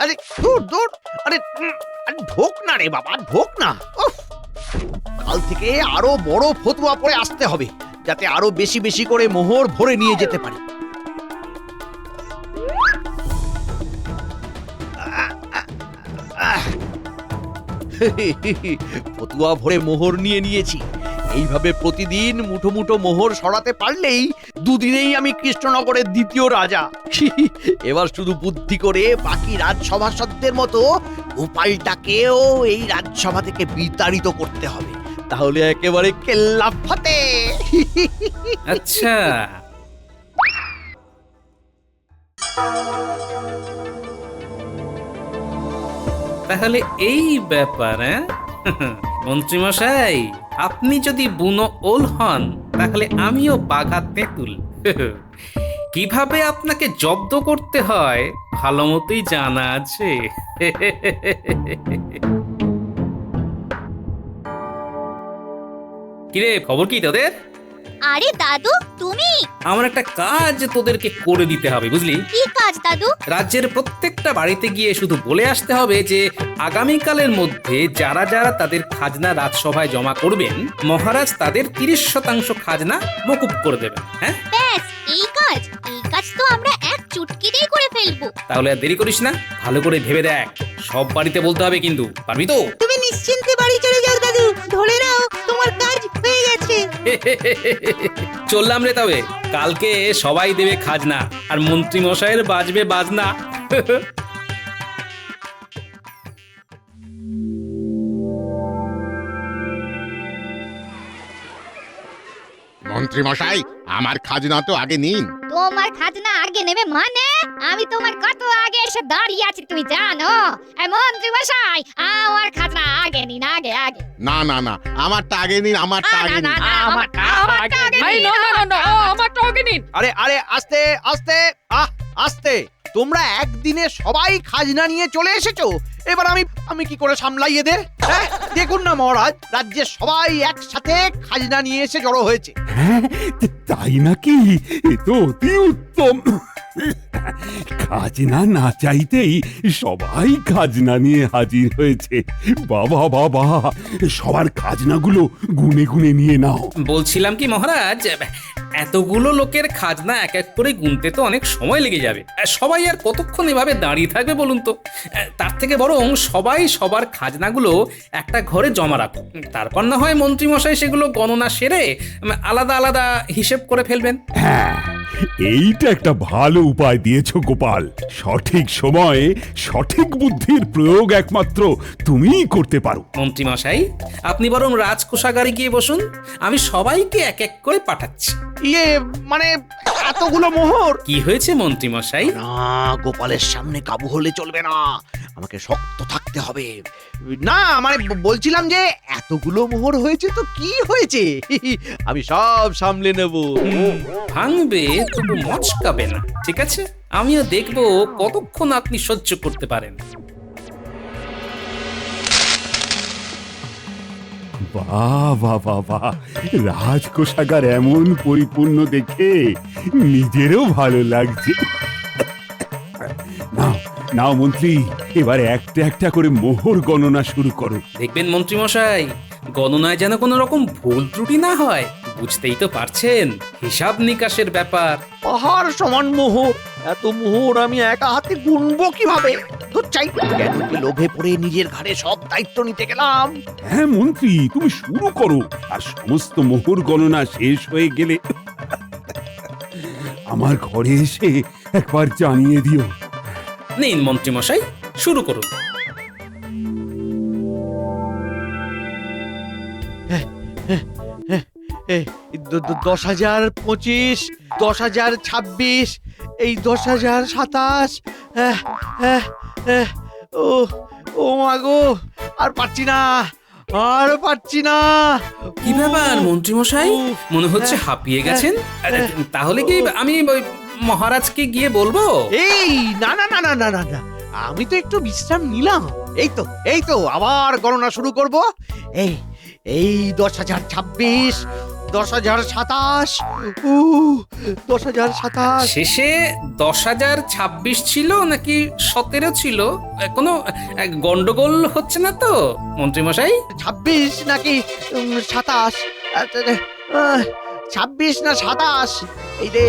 আরে দূর দূর, আরে ঢোক না রে বাবা, ঢোক না। কাল থেকে আরো বড় ফতুয়া পরে আসতে হবে, যাতে আরো বেশি বেশি করে মোহর ভরে নিয়ে যেতে পারি। ফতুয়া ভরে মোহর নিয়ে নিয়েছি। এইভাবে প্রতিদিন মুঠো মুঠো মোহর সরাতে পারলেই দুদিনেই আমি কৃষ্ণনগরের দ্বিতীয় রাজা। এবার শুধু বুদ্ধি করে বাকি রাজসভাসদদের মতো গোপালটাকেও এই রাজসভা থেকে বিতাড়িত করতে হবে, তাহলে একেবারে কেল্লা ফতে। আচ্ছা, তাহলে এই ব্যাপার, হ্যাঁ? মন্ত্রীমশাই, আপনি যদি বুনো ওল হন তাহলে আমিও বাঘা তেঁতুল। কিভাবে আপনাকে জব্দ করতে হয় ভালো মতোই জানা আছে। কিরে, খবর কি তোদের? আরে দাদু, তুমি আমার একটা কাজ তোদেরকে করে দিতে হবে, বুঝলি? কি কাজ দাদু? রাজ্যের প্রত্যেকটা বাড়িতে গিয়ে শুধু বলে আসতে হবে যে আগামীকালের মধ্যে যারা যারা তাদের খাজনা রাজসভায় জমা করবেন, মহারাজ তাদের 30% খাজনা মকুব করে দেবেন। হ্যাঁ, ব্যাস এই কাজ তো আমরা এক চুটকিতেই করে ফেলবো। তাহলে আর দেরি করিস না, ভালো করে ভেবে দেখ। সব বাড়িতে বলতে হবে কিন্তু, পারবি তো? তুমি নিশ্চিন্তে বাড়ি চলে যাও দাদু, ধরে নাও তোমার কাজ হয়ে গেছে। চললাম রে তবে, কালকে সবাই দেবে খাজনা আর মন্ত্রী মশাইয়ের বাজবে বাজনা। মন্ত্রী মশাই, আমার খাজনা তো আগে নিন। তোমার খাজনা আগে নেবে মানে? আমি তোমার কত আগে এসে দাঁড়িয়ে আছি তুমি জানো? মন্ত্রী মশাই, আমার খাজনা আগে নিন, আগে আগে। না না না, আমারটা আগে নিন, আমারটা আগে নিন। আমারটা আগে এই নিন। না, আমারটা আগে নিন। আরে আরে, আস্তে আস্তে, আস্তে। তোমরা একদিনে সবাই খাজনা নিয়ে চলে এসেছো, এবার আমি কি করে সামলাই এদের? হ্যাঁ, দেখুন না মহারাজ, রাজ্যের সবাই একসাথে খাজনা নিয়ে এসে জড়ো হয়েছে। হ্যাঁ, তাই নাকি? এ তো অতি উত্তম। খাজনা না চাইতেই সবাই খাজনা নিয়ে হাজির হয়েছে। বাবা বাবা, সবার খাজনাগুলো গুনে গুনে নিয়ে নাও। বলছিলাম কি মহারাজ, এতগুলো লোকের খাজনা এক এক করে গুনতে তো অনেক সময় লেগে যাবে। সবাই আর কতক্ষণ এভাবে দাঁড়িয়ে থাকবে বলুন তো? তার থেকে বরং সবাই সবার খাজনাগুলো একটা ঘরে জমা রাখো, তারপর না হয় মন্ত্রীমশাই সেগুলো গণনা সেরে আলাদা আলাদা হিসেব করে ফেলবেন। হ্যাঁ, এইটা একটা ভালো উপায় দিয়েছো গোপাল। সঠিক সময়ে সঠিক বুদ্ধির প্রয়োগ একমাত্র তুমিই করতে পারো। মন্ত্রীমশাই, আপনি বরং রাজকোষাগারে গিয়ে বসুন, আমি সবাইকে এক এক করে পাঠাচ্ছি। ইয়ে মানে এতগুলো মোহর? কি হয়েছে মন্ত্রীমশাই? না, গোপালের সামনে কাবু হলে চলবে না, আমাকে শক্ত থাকতে হবে। না মানে বলছিলাম যে এতগুলো মোহর হয়েছে তো কি হয়েছে, আমি সব সামলে নেব। ভাঙবে তবু মচকাবে না, ঠিক আছে? আমিও দেখবো কতক্ষণ আপনি সহ্য করতে পারেন। বাহ বাহ বাহ বাহ, রাজকোষাগার এমন পরিপূর্ণ দেখে নিজেরও ভালো লাগছে। নাও নাও মন্ত্রী, এবার একটা একটা করে মোহর গণনা শুরু করো। দেখবেন মন্ত্রীমশাই, গণনায় যেন কোনো রকম ভুল ত্রুটি না হয়। বুঝতেই তো পারছেন, হিসাব নিকাশের ব্যাপার। পাহাড় সমান মোহর, এত মোহর আমি একা হাতে গুনবো কিভাবে? চাই কেন লোভে পড়ে নিজের ঘাড়ে সব দায়িত্ব নিতে গেলাম। হ্যাঁ মন্ত্রী, তুমি শুরু করো, আর সমস্ত মোহর গণনা শেষ হয়ে গেলে আমার ঘরে এসে একবার জানিয়ে দিও। নিন মন্ত্রীমশাই, শুরু করুন। এই 10,025, 10,026, এই 10,027। ও মা গো, আর পারছি না, আর পারছি না। কি ব্যাপার মন্ত্রীমশাই, মনে হচ্ছে হাঁপিয়ে গেছেন? তাহলে কি আমি ওই মহারাজকে গিয়ে বলবো? এই না না না না না না না, আমি তো একটু বিশ্রাম নিলাম। এই তো আবার গণনা শুরু করব। এই 10,026, 10,027 10,027 শেষে 10,026 ছিল নাকি 17 ছিল? কোনো গন্ডগোল হচ্ছে না তো মন্ত্রীমশাই? 26 নাকি 27 26 না 27 এই রে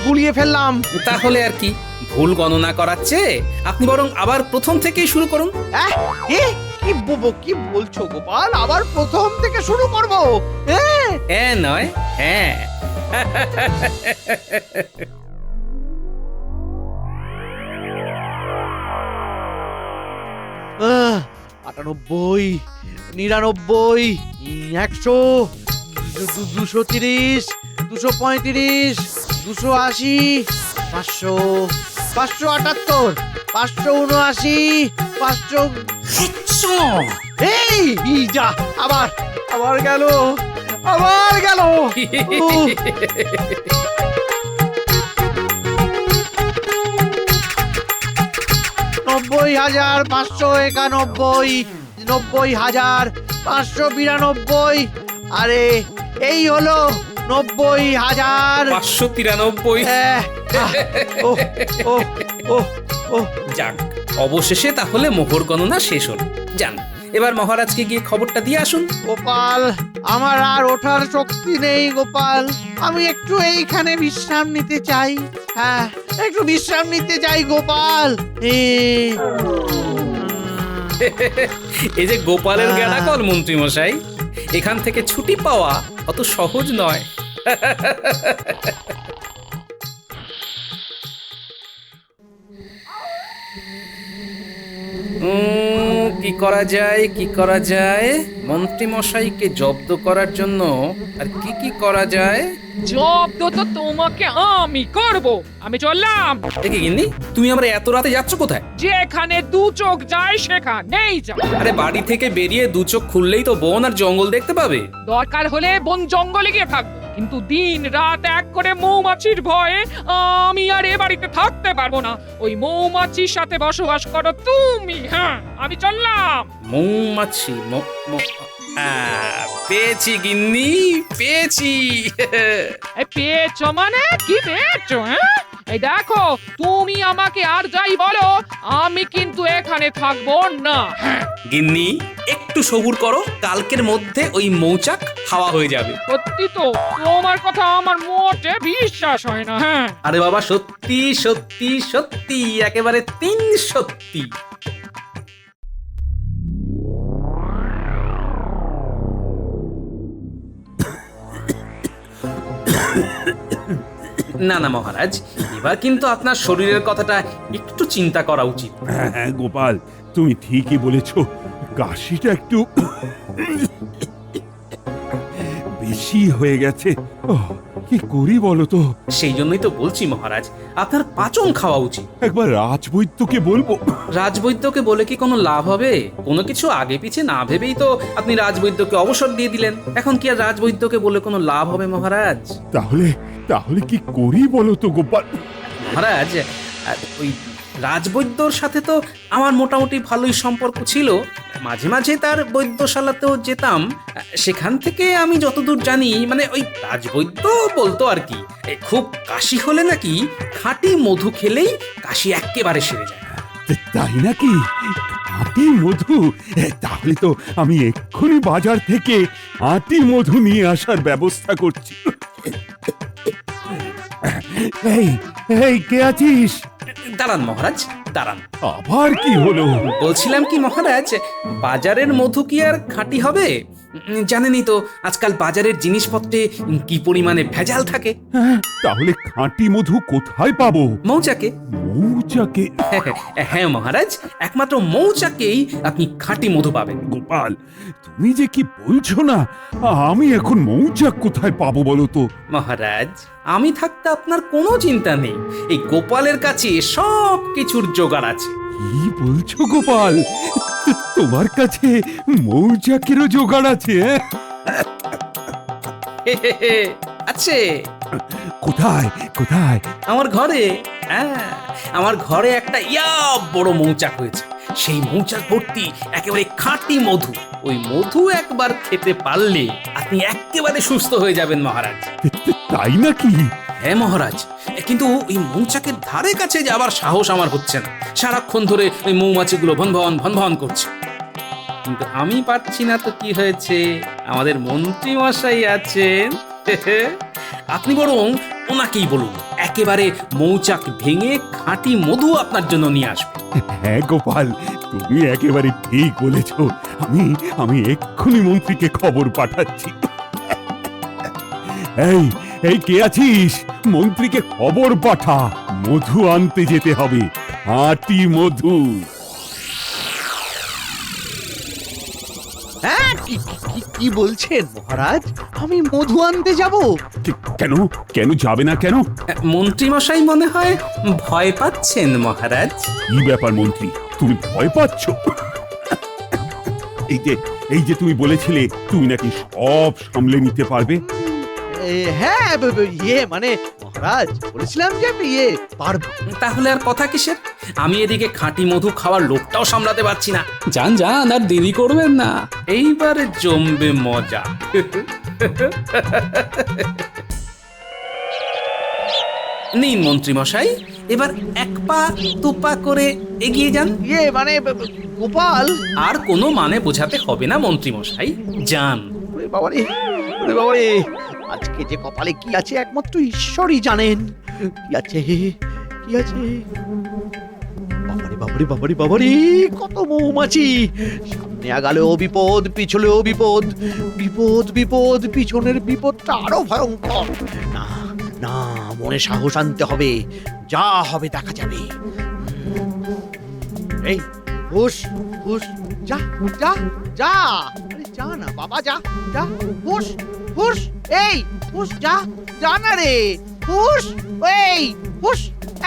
গুলিয়ে ফেললাম। তাহলে আর কি, ভুল গণনা করাচ্ছে আপনি বরং আবার প্রথম থেকেই শুরু করুন। কি বলছো গোপাল, আবার প্রথম থেকে শুরু করব? হ্যাঁ নয় হ্যাঁ। 98 99 100 230 235 280 500 578 579 500 এই যা আবার গেল নব্বই হাজার 591 90,592 আরে এই হলো 90,000 593। ও যাক, অবশেষে তাহলে মোহর গণনা শেষ হলো। যান এবার মহারাজকে গিয়ে খবরটা দিয়ে আসুন। গোপাল, আমার আর ওঠার শক্তি নেই গোপাল, আমি একটু এইখানে বিশ্রাম নিতে চাই। হ্যাঁ, একটু বিশ্রাম নিতে চাই গোপাল। এই যে গোপালের গেড়াকল মন্ত্রী মশাই, এখান থেকে ছুটি পাওয়া অত সহজ নয়। কি করা যায় মন্ত্রী মশাইকে জব্দ করার জন্য? আর কি করা যায়? জব্দ তো তোমাকে আমি করব। আমি চললাম। দেখি গিন্নি, তুমি আমরা এত রাতে যাচ্ছ কোথায়? যেখানে দু চোখ যায় সেখানেই যাও। আরে বাড়ি থেকে বেরিয়ে দু চোখ খুললেই তো বন আর জঙ্গল দেখতে পাবে। দরকার হলে বন জঙ্গলে গিয়ে থাকবো, কিন্তু দিন রাত এক করে মৌমাছির ভয়ে আমি আর এ বাড়িতে থাকতে পারবো না। ওই মৌমাছির সাথে বসবাস করো তুমি। হ্যাঁ, আমি চললাম। মৌমাছি পেয়েছি গিন্নি, পেয়েছি। পেয়েছো মানে কি পেয়েছো? হ্যাঁ, এই দেখো, তুমি আমাকে আর যাই বলো, আমি কিন্তু এখানে থাকবো না। গিন্নি একটু সবুর করো, কালকের মধ্যে ওই মৌচাক হাওয়া হয়ে যাবে। সত্যি তো, তোমার কথা আমার মোটে বিশ্বাস হয় না। হ্যাঁ, আরে বাবা, সত্যি সত্যি সত্যি, একেবারে 3 সত্যি। না না মহারাজ, এবার কিন্তু আপনার শরীরের কথাটা একটু চিন্তা করা উচিত। হ্যাঁ গোপাল, তুমি ঠিকই বলেছ, কাশিটা একটু বেশি হয়ে গেছে। কি করি বলো তো? সেই জন্যই তো বলছি মহারাজ, আপনার পাচন খাওয়া উচিত। একবার রাজবৈদ্যকে বলবো। রাজবৈদ্যকে বলে কি কোনো লাভ হবে? কোনো কিছু আগে পিছে না ভেবেই তো আপনি রাজবৈদ্যকে অবসর দিয়ে দিলেন। এখন কি আর রাজবৈদ্যকে বলে কোনো লাভ হবে মহারাজ? তাহলে কি করি বলো তো গোপাল? মহারাজ, ওই রাজবৈদ্যর সাথে তো আমার মোটামুটি ভালোই সম্পর্ক ছিল। মাঝে মাঝে তার বৈদ্যশালাতেও যেতাম। সেখান থেকে আমি যতদূর জানি, মানে ওই রাজবৈদ্য বলতো আর কি, খুব কাশি হলে নাকি খাঁটি মধু খেলেই কাশি একেবারে সেরে যায়। তাই নাকি? আটি মধু? তাহলে তো আমি এক্ষুনি বাজার থেকে আটি মধু নিয়ে আসার ব্যবস্থা করছি। এই কে আছিস? দাঁড়ান মহারাজ, দাঁড়ান। আবার কি হলো? বলছিলাম কি মহারাজ, বাজারের মধু কি আর খাঁটি হবে? জানেনই তো আজকাল বাজারের জিনিসপত্রে কি পরিমাণে ভেজাল থাকে। তাহলে খাঁটি মধু কোথায় পাবো? মৌচাকে। মৌচাকে? হ্যাঁ মহারাজ, একমাত্র মৌচাকেই আপনি খাঁটি মধু পাবেন। গোপাল, তুমি যে কি বলছো না, আমি এখন মৌচাক কোথায় পাবো বলো তো? মহারাজ, আমি থাকতে আপনার কোনো চিন্তা নেই, এই গোপালের কাছে সব কিছুর জোগাড় আছে। কি বলছো গোপাল? তোমার কাছে মৌচাকেরও জোগাড় আছে? আছে। কোথায়? আমার ঘরে। আমার ঘরে একটা বড় মৌচাক হয়েছে। সেই মৌচাক ভর্তি একেবারে খাঁটি মধু। ওই মধু একবার খেতে পারলে আপনি একেবারে সুস্থ হয়ে যাবেন মহারাজ। তাই নাকি? হ্যাঁ মহারাজ, কিন্তু ওই মৌচাকের ধারে কাছে যাবার সাহস আমার হচ্ছে না। সারাক্ষণ ধরে ওই মৌমাছিগুলো ভনভন ভনভন করছে। কিন্তু আমি পারছি না তো কি হয়েছে, আমাদের মন্ত্রী মশাই আছেন। আপনি বরং ওনাকেই বলুন, একেবারে মৌচাক ভেঙে খাঁটি মধু আপনার জন্য নিয়ে আসবে। হ্যাঁ গোপাল, তুমি একেবারে ঠিক বলেছ। আমি এক্ষুনি মন্ত্রীকে খবর পাঠাচ্ছি। এই এই কে আছিস? মন্ত্রীকে খবর পাঠা, মধু আনতে যেতে হবে, খাঁটি মধু। হ্যাঁ, কি বলছেন মহারাজ? আমি মধু আনতে যাব? কেন কেন যাবে না কেন? মন্ত্রী মশাই মনে হয় ভয় পাচ্ছেন মহারাজ। কি ব্যাপার মন্ত্রী, তুমি ভয় পাচ্ছ? এই যে তুমি বলেছিলে তুমি নাকি সব সামলে নিতে পারবে। হ্যাঁ, মানে মহারাজ বলেছিলাম যে আমি পারবো। তাহলে আর কথা কিসের? আমি এদিকে খাঁটি মধু খাওয়ার লোকটাও সামলাতে পারছি না। যান যান, আর দেরি করবেন না, এইবারে জমবে মজা। নিন মন্ত্রী মশাই, এবার এক পা দুপা করে এগিয়ে যান। মানে গোপাল, আর কোনো মানে বোঝাতে হবে না মন্ত্রী মশাই, যান। ওরে বাবারে, ওরে বাবারে, আজকে যে কপালে কি আছে একমাত্র ঈশ্বরই জানেন। কি আছে, কি আছে? বাবারে বাবারে বাবারে বাবারে, কত মৌমাছি! সামনে আগালেও বিপদ, পিছলেও বিপদ, বিপদ বিপদ, পিছনের বিপদটা আরো ভয়ঙ্কর। না না, মনে সাহস আনতে হবে, যা হবে দেখা যাবে। এই হুশ হুশ, যা যা যা, আরে যা না বাবা, যা যা, হুশ হুশ, এই হুশ, যা যা না রে, হুশ, এই হুশ,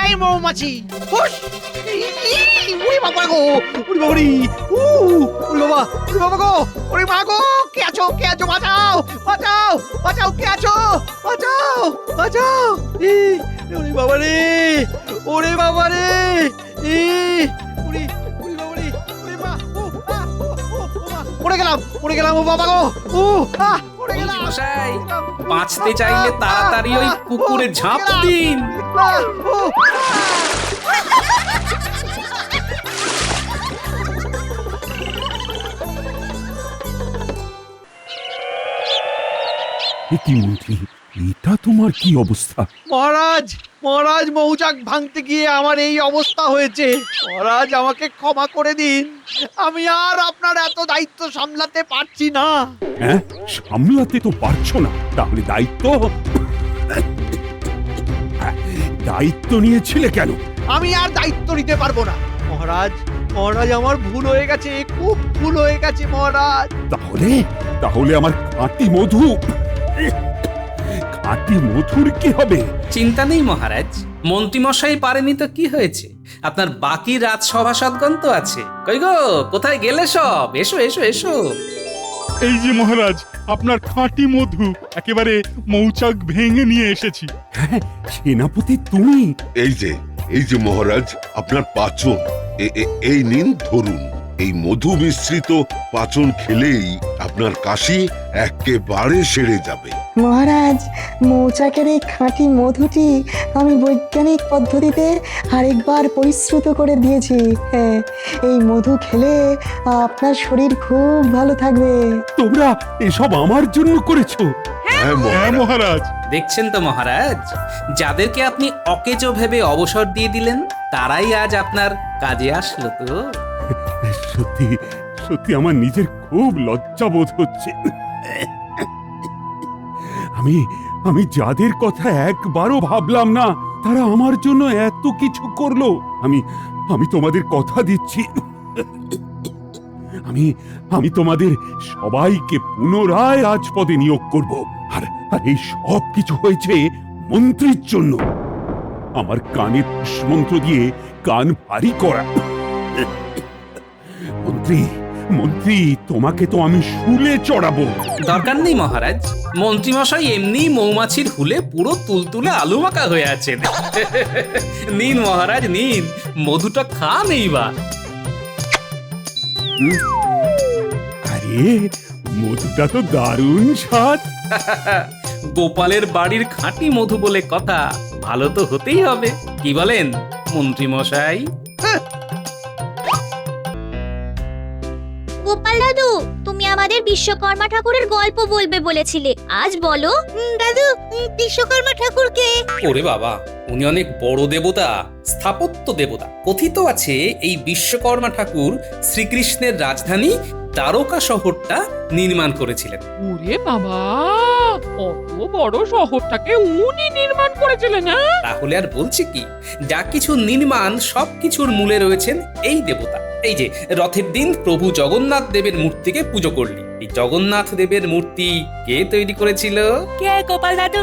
এই মৌমাছি হুশ। ওরে বাবা গো, ওরে বাবারি, ওরে বাবা, ওরে বাবা গো, ওরে মা গো, কে আছো, কে আছো, বাঁচাও বাঁচাও বাঁচাও, কে আছো, বাঁচাও বাঁচাও। ওরে বাবা রে, ওরে বাবা রে, ওরে ওরে বাবা রে, ওরে মা, পড়ে গেলাম, পড়ে গেলাম, ও বাবা গো, পড়ে গেলাম। মশাই, বাঁচতে চাইলে তাড়াতাড়ি ওই পুকুরে ঝাঁপ দিন। কি মন্ত্রী, এটা তোমার কি অবস্থা? মহারাজ, মহারাজ, মৌচাক ভাঙতে গিয়ে আমার এই অবস্থা হয়েছে। মহারাজ আমাকে ক্ষমা করে দিন, আমি আর আপনার এত দায়িত্ব সামলাতে পারছি না। হ্যাঁ, সামলাতে তো পারছো না, তাহলে দায়িত্ব নিয়েছিলে কেন? আমি আর দায়িত্ব নিতে পারবো না মহারাজ। মহারাজ, আমার ভুল হয়ে গেছে, খুব ভুল হয়ে গেছে মহারাজ। তাহলে আমার খাঁটি মধু, খাঁটি মধুর কি হবে? চিন্তা নেই মহারাজ, মন্ত্রী মশাই পারেনি তো কি হয়েছে, আপনার বাকি রাজসভাসদগণ তো আছে। কই গো, কোথায় গেলে সব? এসো এসো এসো। এই যে মহারাজ, আপনার খাঁটি মধু একেবারে মৌচাক ভেঙে নিয়ে এসেছি। হ্যাঁ, সেনাপতি তুমি? এই যে মহারাজ, আপনার পাচন, এই নিন ধরুন। এই মধু মিশ্রিত পাচন খেলেই আপনার কাশি একেবারে সেরে যাবে। মহারাজ, মৌচাকের এই খাঁটি মধুটি আমি বৈজ্ঞানিক পদ্ধতিতে আরেকবার পরিশ্রুত করে দিয়েছি। হ্যাঁ, এই মধু খেলে আপনার শরীর খুব ভালো থাকবে। তোমরা এসব আমার জন্য করেছো? হ্যাঁ মহারাজ। দেখছেন তো মহারাজ, যাদেরকে আপনি অকেজো ভেবে অবসর দিয়ে দিলেন তারাই আজ আপনার কাজে আসলো তো। সত্যি সত্যি আমার নিজের খুব লজ্জা বোধ হচ্ছে। আমি যাদের কথা একবারও ভাবলাম না, তারা আমার জন্য এত কিছু করলো। আমি তোমাদের কথা দিচ্ছি, আমি তোমাদের সবাইকে পুনরায় রাজপদে নিয়োগ করব। আর এই সব কিছু হয়েছে মন্ত্রীর জন্য। আমার কানে পুষ্মন্ত্র দিয়ে কান ভারী করা। মন্ত্রী, তোমাকে তো আমি শুলে চড়াবো। দরকার নেই মহারাজ, মন্ত্রী মশাই এমনি মৌমাছির হুলে পুরো তুলতুলে আলু মাখা হয়ে আছেন। নিন মহারাজ, নিন, মধুটা খান এইবার। আরে মধুটা তো দারুণ স্বাদ। গোপালের বাড়ির খাঁটি মধু বলে কথা, ভালো তো হতেই হবে, কি বলেন মন্ত্রী মশাই? গোপাল দাদু, তুমি আমাদের বিশ্বকর্মা ঠাকুরের গল্প বলবে বলেছিলে, আজ বলো। দাদু, বিশ্বকর্মা ঠাকুরকে? ওরে বাবা, উনি অনেক বড় দেবতা, স্থাপত্য দেবতা। কথিত আছে এই বিশ্বকর্মা ঠাকুর শ্রীকৃষ্ণের রাজধানী দ্বারকা শহরটা নির্মাণ করেছিলেন। ওরে বাবা, কত বড় শহরটাকে উনি নির্মাণ করেছিলেন, হ্যাঁ? তাহলে আর বলছি কি, যা কিছু নির্মাণ সবকিছুর মূলে রয়েছেন এই দেবতা। এই যে রথের দিন প্রভু জগন্নাথ দেবের মূর্তিকে পুজো করলি, এই জগন্নাথ দেবের মূর্তি কে তৈরি করেছিল? কে গোপাল দাদু?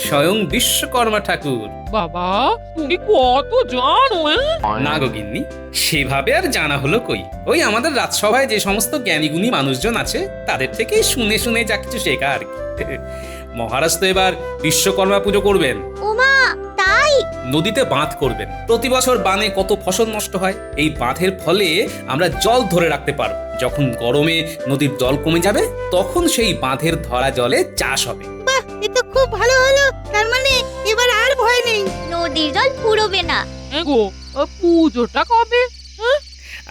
স্বয়ং বিশ্বকর্মা ঠাকুর। বাবা, তুমি কত জানো, হ্যাঁ? না গো গিন্নি, সেভাবে আর জানা হলো কই, ওই আমাদের রাজসভায় যে সমস্ত জ্ঞানীগুণী মানুষজন আছে তাদের থেকেই শুনে শুনে যা কিছু শেখা আর কি। মহারাজ তো এবার বিশ্বকর্মা পুজো করবেন। ওমা, তাই? নদীতে বাঁধ করবেন। প্রতি বছর বানে কত ফসল নষ্ট হয়, এই বাঁধের ফলে আমরা জল ধরে রাখতে পারবো। যখন গরমে নদীর জল কমে যাবে তখন সেই বাঁধের ধরা জলে চাষ হবে। বাহ, এ তো খুব ভালো হলো। তার মানে এবার আর ভয় নেই, নদীর জল ফুরোবে না। হ্যাঁ গো, পুজোটা কবে?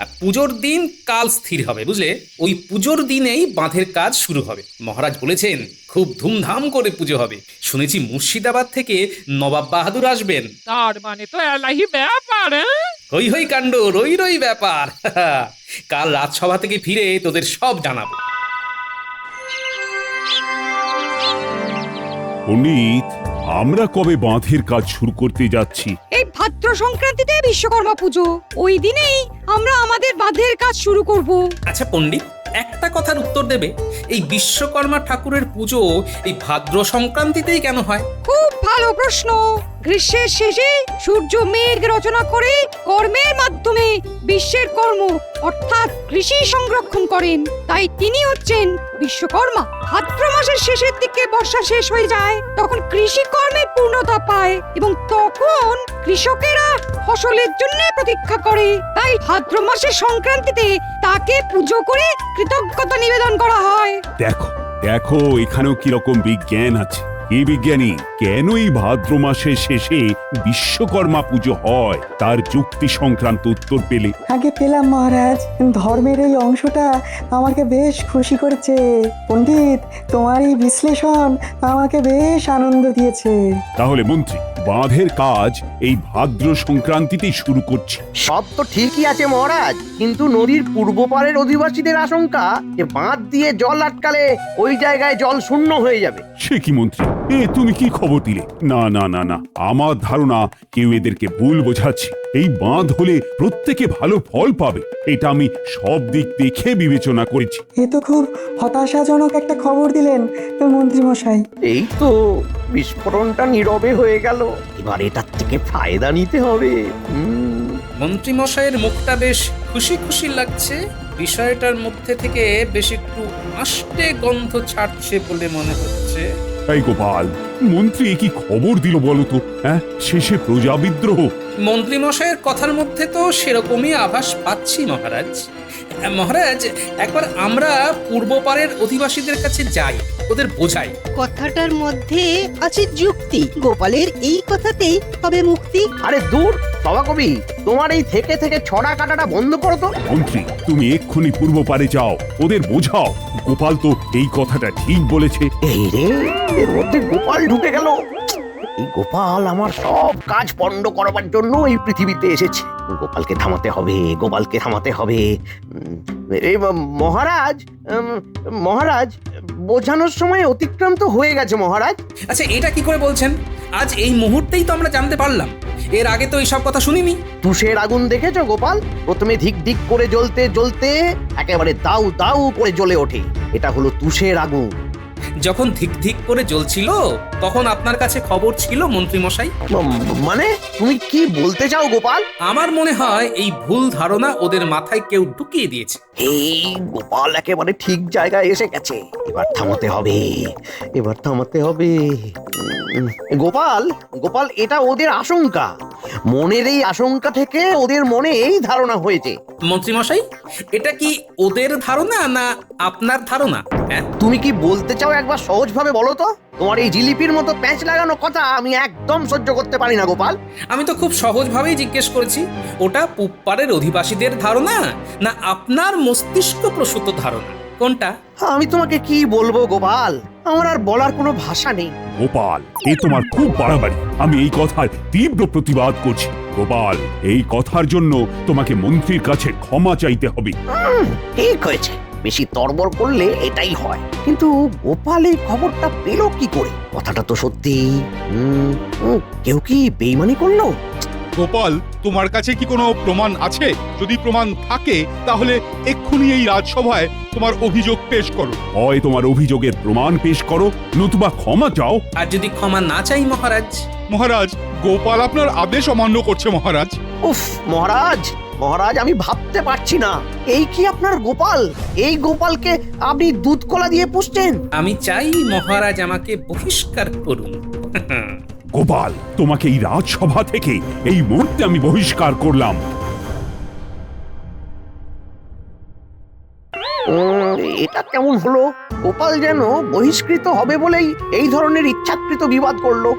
আর পুজোর দিন কাল স্থির হবে, বুঝলে? ওই পুজোর দিনেই বাঁধের কাজ শুরু হবে। মহারাজ বলেছেন খুব ধুমধাম করে পুজো হবে। শুনেছি মুর্শিদাবাদ থেকে নবাব বাহাদুর আসবেন। তার মানে তো এলাহি ব্যাপার, হ্যাঁ? হই হই কাণ্ড, রই রই ব্যাপার। কাল রাজসভা থেকে ফিরে তোদের সব জানাবো। পণ্ডিত, আমরা কবে বাঁধের কাজ শুরু করতে যাচ্ছি? এই ভাদ্র সংক্রান্তিতে বিশ্বকর্মা পুজো, ওই দিনেই আমরা আমাদের বাঁধের কাজ শুরু করব। আচ্ছা পণ্ডিত, একটা কথার উত্তর দেবে, এই বিশ্বকর্মা ঠাকুরের পুজো এই ভাদ্র সংক্রান্তিতেই কেন হয়? খুব ভালো প্রশ্ন। গ্রীষ্মের শেষে সূর্য মেঘ রচনা করে কর্মের মাধ্যমে বিশ্বের কর্ম অর্থাৎ কৃষি সংরক্ষণ করেন, তাই তিনি হচ্ছেন বিশ্বকর্মা। ভাদ্র মাসের শেষের দিকে বর্ষা শেষ হয়ে যায়, তখন কৃষি কর্মের পূর্ণতা পায় এবং তখন কৃষকেরা ফসলের জন্য প্রতীক্ষা করে। তাই ভাদ্র মাসের সংক্রান্তিতে তাকে পুজো করে কৃতজ্ঞতা নিবেদন করা হয়। দেখো দেখো, এখানেও কিরকম বিজ্ঞান আছে। এই বিজ্ঞানী কেন এই ভাদ্র মাসের শেষে বিশ্বকর্মা পুজো হয় তার যুক্তি সংক্রান্ত উত্তর পেলে? আগে পেলাম মহারাজ, ধর্মের এই অংশটা আমাকে বেশ খুশি করেছে। পণ্ডিত, তোমার এই বিশ্লেষণ আমাকে বেশ আনন্দ দিয়েছে। তাহলে মন্ত্রী, বাঁধের কাজ এই ভাদ্র সংক্রান্তিতেই শুরু করছি। সব তো ঠিকই আছে মহারাজ, কিন্তু নদীর পূর্ব পারের অধিবাসীদের আশঙ্কা যে বাঁধ দিয়ে জল আটকালে ওই জায়গায় জল শূন্য হয়ে যাবে। সে কি মন্ত্রী, তুমি কি খবর দিলে? না না না না, আমার ধারণা কেউ এদেরকে ভুল বোঝাচ্ছে। এই বাঁধ হলে প্রত্যেকে ভালো ফল পাবে, এটা আমি সব দিক দেখে বিবেচনা করেছি। এ তো খুব হতাশাজনক একটা খবর দিলেন মন্ত্রী মশাই। এই তো বিস্ফোরণটা নীরবে হয়ে গেল, এবার এটার থেকে ফায়দা নিতে হবে। মন্ত্রী মশাইয়ের মুখটা বেশ খুশি খুশি লাগছে। বিষয়টার মধ্যে থেকে বেশ একটু আষ্টে গন্ধ ছাড়ছে বলে মনে হচ্ছে। এই গোপাল, মন্ত্রী কি খবর দিল বলো তো? হ্যাঁ, শেষে প্রজা বিদ্রোহ? মন্ত্রী মশাইয়ের কথার মধ্যে তো সেরকমই আভাস পাচ্ছি মহারাজ। মহারাজ, একবার আমরা পূর্ব পারের অধিবাসীদের কাছে যাই, ওদের বোঝাই। কথাটার মধ্যে আছে যুক্তি। গোপালের এই কথাতেই হবে মুক্তি। আরে দূর বাবা কবি, তোমার এই থেকে থেকে ছড়া কাটাটা বন্ধ করো তো। মন্ত্রী, তুমি এক্ষুনি পূর্ব পারে যাও, ওদের বোঝাও গোপাল তো এই কথাটা ঠিক বলেছে। এই রে, এর মধ্যে গোপাল ঢুকে গেল। এই গোপাল আমার সব কাজ পণ্ড করাবার জন্য এই পৃথিবীতে এসেছে। গোপালকে থামাতে হবে, গোপালকে থামাতে হবে। এই মহারাজ, মহারাজ বোঝানোর সময় অতিক্রান্ত হয়ে গেছে মহারাজ। আচ্ছা, এটা কি করে বলছেন? আজ এই মুহূর্তেই তো আমরা জানতে পারলাম, এর আগে তো এইসব কথা শুনিনি। তুষের আগুন দেখেছো গোপাল? প্রথমে ধিক ধিক করে জ্বলতে জ্বলতে একেবারে দাউ দাউ করে জ্বলে ওঠে, এটা হলো তুষের আগুন। যখন ধিক ধিক করে জ্বলছিল তখন আপনার কাছে খবর ছিল মন্ত্রী মশাই। মানে তুমি কি বলতে চাও গোপাল? আমার মনে হয় এই ভুল ধারণা ওদের মাথায় কেউ ঢুকিয়ে দিয়েছে। এই গোপাল একেবারে ঠিক জায়গায় এসে গেছে। এবার থামাতে হবে, এবার থামাতে হবে। গোপাল গোপাল এটা ওদের আশঙ্কা, মনের এই আশঙ্কা থেকে ওদের মনে এই ধারণা হয়েছে। মন্ত্রী মশাই, এটা কি ওদের ধারণা না আপনার ধারণা? হ্যাঁ, তুমি কি বলতে চাও একবার সহজভাবে বলো তো? তোমার এই জিলিপির মতো প্যাঁচ লাগানো কথা আমি একদম সহ্য করতে পারি না গোপাল। আমি তো খুব সহজভাবেই জিজ্ঞেস করেছি, ওটা পুপ্পারের অধিবাসীদের ধারণা না আপনার মস্তিষ্ক প্রসূত ধারণা, কোনটা? আমি তোমাকে কি বলবো গোপাল, আমার আর বলার কোনো ভাষা নেই। গোপাল, এ তোমার খুব বাড়াবাড়ি। আমি এই কথার তীব্র প্রতিবাদ করছি। গোপাল, এই কথার জন্য তোমাকে মন্ত্রীর কাছে ক্ষমা চাইতে হবে। ঠিক হয়েছে, বেশি তরবর করলে এটাই হয়। কিন্তু গোপাল এই খবরটা পেল কি করে? কথাটা তো সত্যি। কেউ কি বেইমানি করলো? গোপাল, তোমার কাছে কি কোনো প্রমাণ আছে? যদি প্রমাণ থাকে তাহলে এক্ষুনি এই রাজসভায় তোমার অভিযোগ পেশ করো। হয় তোমার অভিযোগের প্রমাণ পেশ করো, নতুবা ক্ষমা চাও। আর যদি ক্ষমা না চাই মহারাজ? মহারাজ, গোপাল আপনার আদেশ অমান্য করছে মহারাজ। উফ মহারাজ, মহারাজ আমি ভাবতে পারছি না, এই কি আপনার গোপাল? এই গোপালকে আপনি দুধ কলা দিয়ে পুষছেন? আমি চাই মহারাজ আমাকে বহিষ্কার করুন। গোপাল, তোমাকে এই রাজসভা থেকে এই মুহূর্তে আমি বহিষ্কার করলাম। এটা কেমন হলো? গোপাল যেন বহিষ্কৃত হবে বলেই এই ধরনের ইচ্ছাকৃত বিবাদ করলো।